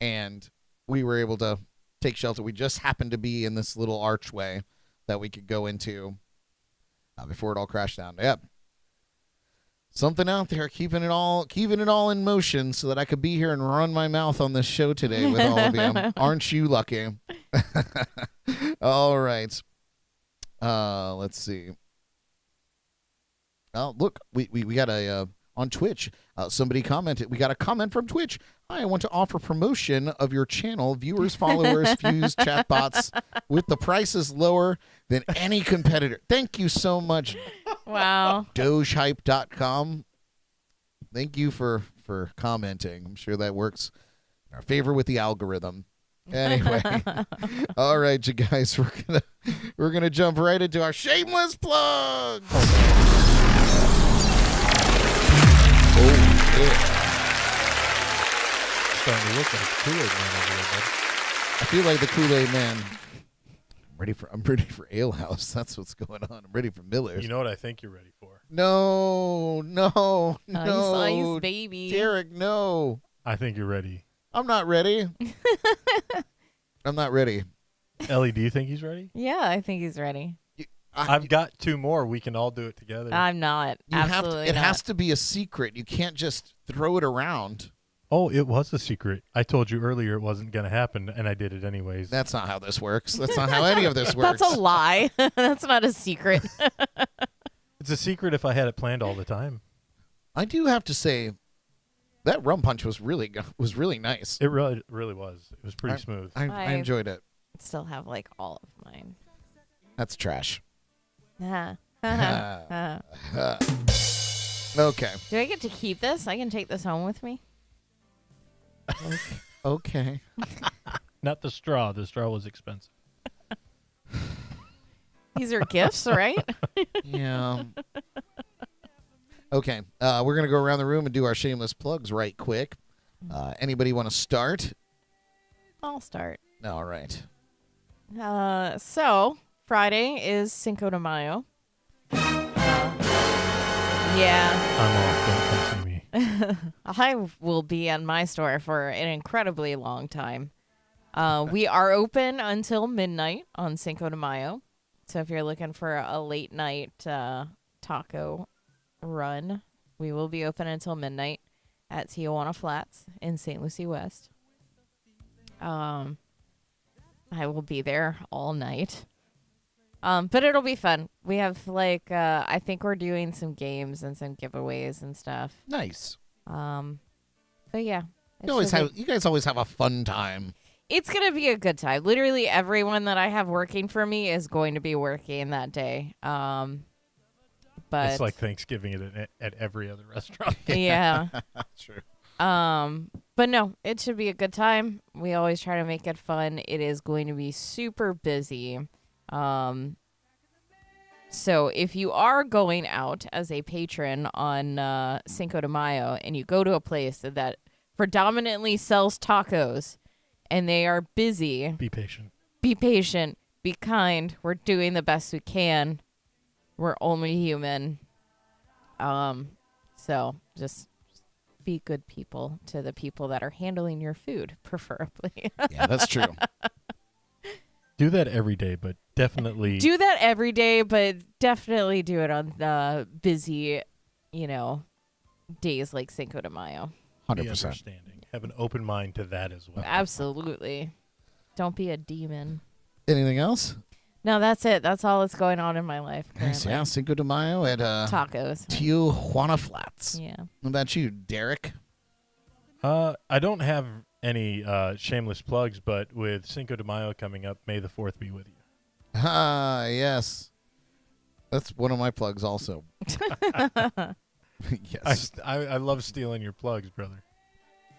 and we were able to take shelter. We just happened to be in this little archway that we could go into before it all crashed down. Yep. Something out there keeping it all in motion so that I could be here and run my mouth on this show today with all of you. Aren't you lucky? All right. Let's see. Oh, look, we got a on Twitch. Somebody commented. We got a comment from Twitch. Hi, I want to offer promotion of your channel. Viewers, followers, views, chatbots with the prices lower than any competitor. Thank you so much. Wow. Dogehype.com. Thank you for commenting. I'm sure that works in our favor with the algorithm. Anyway, all right, you guys, we're gonna jump right into our shameless plugs. Oh yeah. Starting to look like Kool-Aid Man over there, bud. I feel like the Kool-Aid Man. I'm ready for Ale House. That's what's going on. I'm ready for Miller's. You know what I think you're ready for? No. Ice, baby. Derek, no. I think you're ready. I'm not ready. I'm not ready. Ellie, do you think he's ready? Yeah, I think he's ready. I've got two more. We can all do it together. I'm not. Absolutely It not. has to be a secret. You can't just throw it around. Oh, it was a secret. I told you earlier it wasn't going to happen, and I did it anyways. That's not how this works. That's not how any of this works. That's a lie. That's not a secret. It's a secret if I had it planned all the time. I do have to say, That rum punch was really nice. It really was. It was pretty smooth. I enjoyed it. Still have like all of mine. That's trash. Do Okay. I get to keep this? I can take this home with me. Okay. Not the straw. The straw was expensive. These are gifts, right? Yeah. Okay. We're going to go around the room and do our shameless plugs right quick. Anybody want to start? I'll start. All right. So Friday is Cinco de Mayo. Yeah. I'm off. Don't come see me. I will be at my store for an incredibly long time. We are open until midnight on Cinco de Mayo. So if you're looking for a late night taco run, we will be open until midnight at Tijuana Flats in St. Lucie West. I will be there all night. But it'll be fun. We have I think we're doing some games and some giveaways and stuff. Nice. But yeah. You guys always have a fun time. It's going to be a good time. Literally everyone that I have working for me is going to be working that day. But It's like Thanksgiving at every other restaurant. yeah. True. But no, it should be a good time. We always try to make it fun. It is going to be super busy. So if you are going out as a patron on Cinco de Mayo and you go to a place that predominantly sells tacos and they are busy, Be patient. be patient, be kind. We're doing the best we can. We're only human. So just be good people to the people that are handling your food, preferably. Yeah, that's true. Do that every day, but definitely Do that every day, but definitely do it on the busy, days like Cinco de Mayo. be 100%. understanding. Have an open mind to that as well. Absolutely. Don't be a demon. Anything else? No, that's it. That's all that's going on in my life Nice. currently. Yeah, Cinco de Mayo at Tacos. Tijuana Flats. Yeah. What about you, Derek? I don't have any shameless plugs, but with Cinco de Mayo coming up, May the 4th be with you. Ah, yes. That's one of my plugs also. Yes. I love stealing your plugs, brother.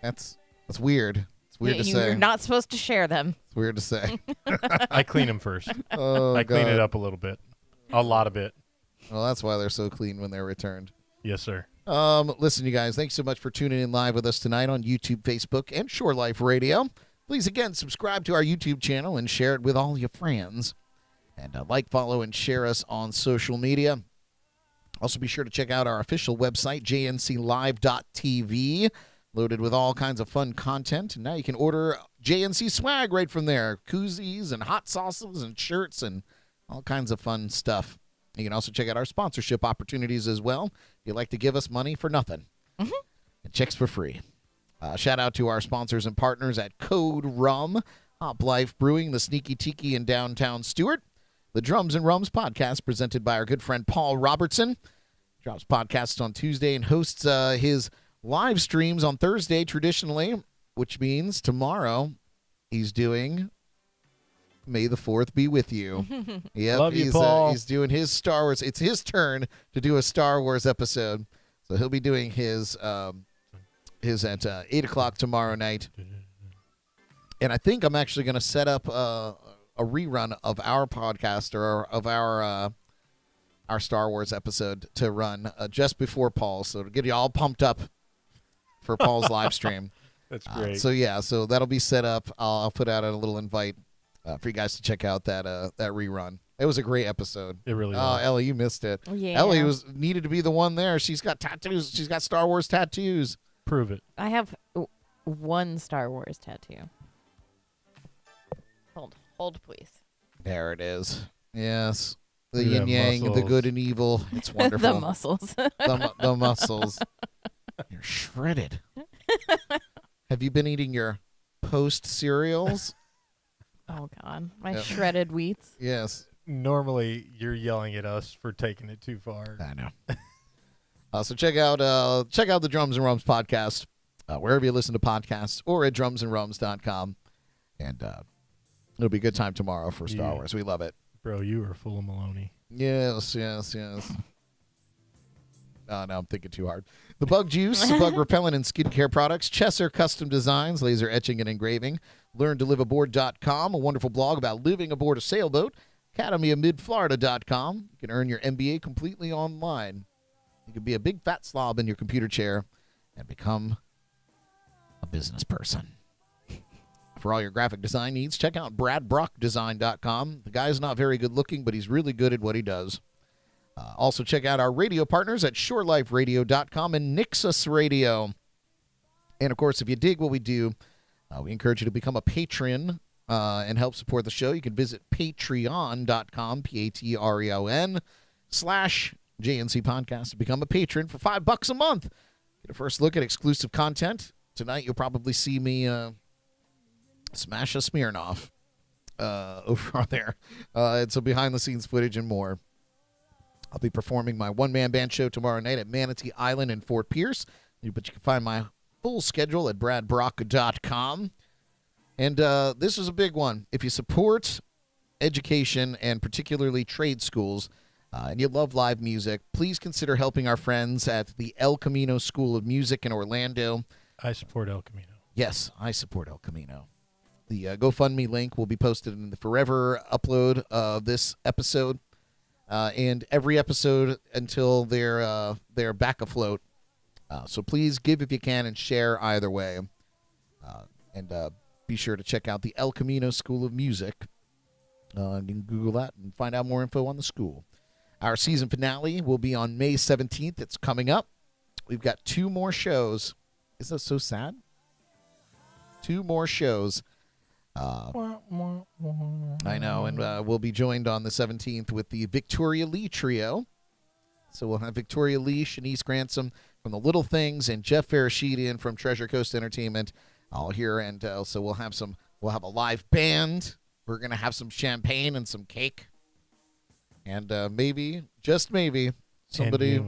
That's weird. It's weird to say. You're not supposed to share them. It's weird to say. I clean them first. Oh, I clean God. it up a little bit. A lot of it. Well, that's why they're so clean when they're returned. Yes, sir. Listen, you guys, thanks so much for tuning in live with us tonight on YouTube, Facebook, and Shore Life Radio. Please, again, subscribe to our YouTube channel and share it with all your friends. And like, follow, and share us on social media. Also, be sure to check out our official website, jnclive.tv, loaded with all kinds of fun content. And now you can order JNC swag right from there, koozies and hot sauces and shirts and all kinds of fun stuff. You can also check out our sponsorship opportunities as well. If you'd like to give us money for nothing. And checks for free. Shout out to our sponsors and partners at Code Rum, Hop Life Brewing, the Sneaky Tiki in downtown Stewart, the Drums and Rums podcast presented by our good friend Paul Robertson. Drops podcasts on Tuesday and hosts his live streams on Thursday traditionally, which means tomorrow he's doing May the 4th be with you. Yep, Love you, Paul. He's doing his Star Wars. It's his turn to do a Star Wars episode. So he'll be doing his at 8 o'clock tomorrow night. And I think I'm actually going to set up a rerun of our podcast or of our Star Wars episode to run just before Paul's. So to get you all pumped up for Paul's live stream. That's great. So that'll be set up. I'll put out a little invite for you guys to check out that rerun. It was a great episode. It really Oh, was. Ellie, you missed it. Yeah. Ellie needed to be the one there. She's got tattoos. She's got Star Wars tattoos. Prove it. I have one Star Wars tattoo. Hold, please. There it is. Yes. The Look at yin that yang, the muscles. good and evil. It's wonderful. The muscles. The muscles. You're shredded. Have you been eating your post cereals? Oh, God. My Yep. shredded wheats. Yes. Normally, you're yelling at us for taking it too far. I know. So check out the Drums and Rums podcast wherever you listen to podcasts or at drumsandrums.com. And it'll be a good time tomorrow for Star Wars. We love it. Bro, you are full of Maloney. Yes. Oh, no, I'm thinking too hard. The Bug Juice, bug repellent and skincare products, Chesser Custom Designs, laser etching and engraving, LearnToLiveAboard.com, a wonderful blog about living aboard a sailboat, AcademyOfMidFlorida.com. You can earn your MBA completely online. You can be a big fat slob in your computer chair and become a business person. For all your graphic design needs, check out BradBrockDesign.com. The guy's not very good looking, but he's really good at what he does. Also, check out our radio partners at ShoreLifeRadio.com and Nixus Radio. And, of course, if you dig what we do, we encourage you to become a patron and help support the show. You can visit Patreon.com, Patreon/JNC Podcast to become a patron for $5 a month. Get a first look at exclusive content. Tonight, you'll probably see me smash a Smirnoff over on there. And some behind-the-scenes footage and more. I'll be performing my one-man band show tomorrow night at Manatee Island in Fort Pierce. But you can find my full schedule at bradbrock.com. And this is a big one. If you support education and particularly trade schools and you love live music, please consider helping our friends at the El Camino School of Music in Orlando. I support El Camino. Yes, I support El Camino. The GoFundMe link will be posted in the forever upload of this episode. And every episode until they're back afloat. So please give if you can and share either way. And be sure to check out the El Camino School of Music. You can Google that and find out more info on the school. Our season finale will be on May 17th. It's coming up. We've got 2 more shows. Isn't that so sad? 2 more shows. I know, and we'll be joined on the 17th with the Victoria Lee Trio. So we'll have Victoria Lee, Shanice Gransom from The Little Things, and Jeff Farashidian from Treasure Coast Entertainment all here. And so we'll have a live band. We're going to have some champagne and some cake. And maybe, just maybe, somebody's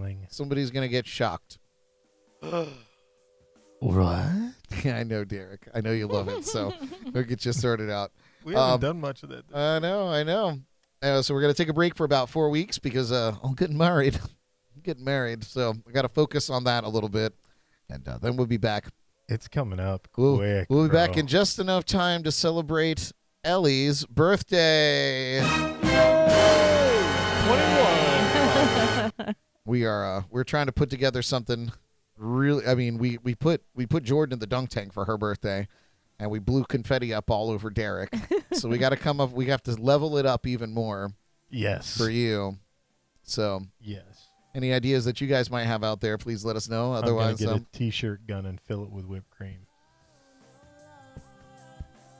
going to get shocked. What? Yeah, I know, Derek. I know you love it, so we'll get you sorted out. We haven't done much of that. I know. So we're going to take a break for about 4 weeks because I'm getting married. So I got to focus on that a little bit, and then we'll be back. It's coming up quick. We'll be back in just enough time to celebrate Ellie's birthday. 21. We're trying to put together something. Really, I mean, we put Jordan in the dunk tank for her birthday, and we blew confetti up all over Derek. So we got to come up. We have to level it up even more. Yes. For you. So. Yes. Any ideas that you guys might have out there? Please let us know. Otherwise, I'm gonna get a T-shirt gun and fill it with whipped cream.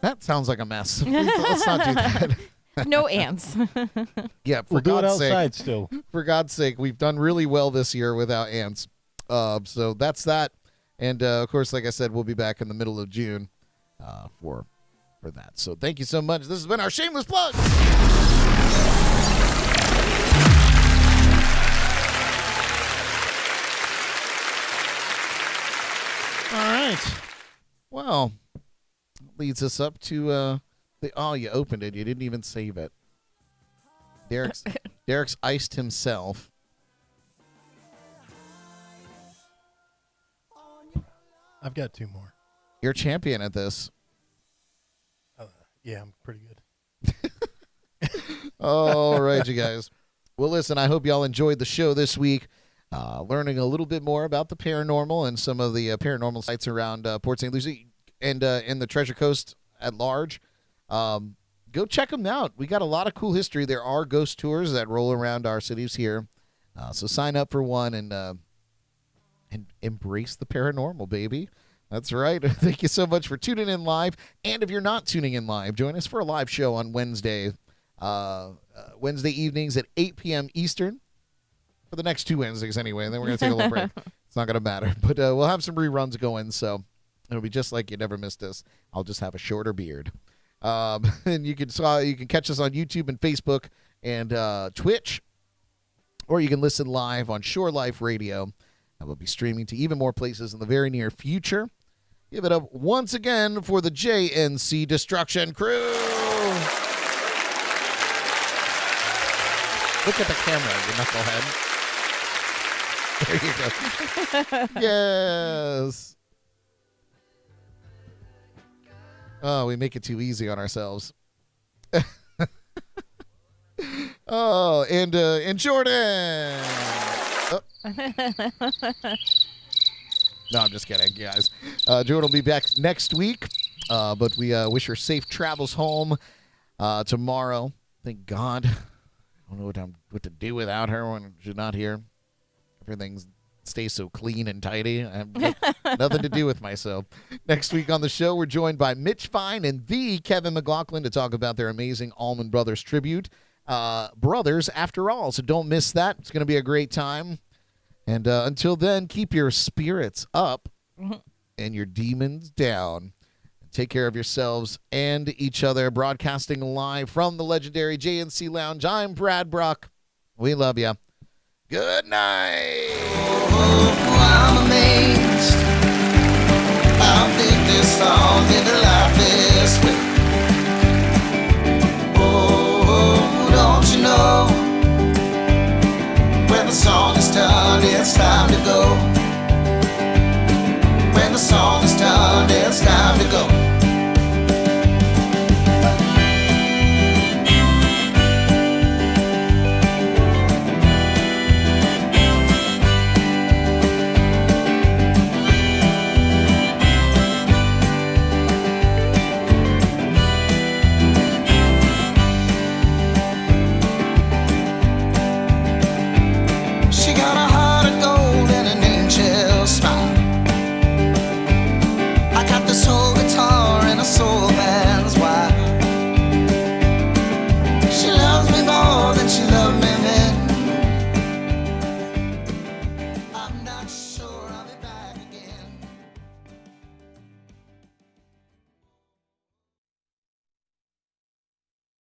That sounds like a mess. Let's not do that. No ants. Yeah, we'll do it outside still. For God's sake, we've done really well this year without ants. So that's that. And, of course, like I said, we'll be back in the middle of June for that. So thank you so much. This has been our shameless plug. All right. Well, leads us up to you opened it. You didn't even save it. Derek's iced himself. I've got 2 more. You're a champion at this. Yeah, I'm pretty good. All right, you guys. Well, listen, I hope y'all enjoyed the show this week, learning a little bit more about the paranormal and some of the paranormal sites around Port St. Lucie and in the Treasure Coast at large. Go check them out. We got a lot of cool history. There are ghost tours that roll around our cities here. So sign up for one and embrace the paranormal, baby. That's right. Thank you so much for tuning in live. And if you're not tuning in live, join us for a live show on Wednesday evenings at 8 p.m. Eastern for the next 2 Wednesdays anyway. And then we're going to take a little break. It's not going to matter. But we'll have some reruns going, so it'll be just like you never missed us. I'll just have a shorter beard. And you can catch us on YouTube and Facebook and Twitch, or you can listen live on Shore Life Radio. And we'll be streaming to even more places in the very near future. Give it up once again for the JNC Destruction Crew. Look at the camera, you knucklehead. There you go. Yes. Oh, we make it too easy on ourselves. Oh, and Jordan. Oh. No, I'm just kidding, guys. Jordan will be back next week, but we wish her safe travels home tomorrow. Thank God. I don't know what to do without her when she's not here. Everything stays so clean and tidy. I have nothing to do with myself. Next week on the show, we're joined by Mitch Fine and the Kevin McLaughlin to talk about their amazing Allman Brothers tribute. Brothers, after all, so don't miss that. It's going to be a great time. And until then, keep your spirits up and your demons down. Take care of yourselves and each other. Broadcasting live from the legendary JNC Lounge, I'm Brad Brock. We love you. Good night. I'm amazed. How did this all get like this?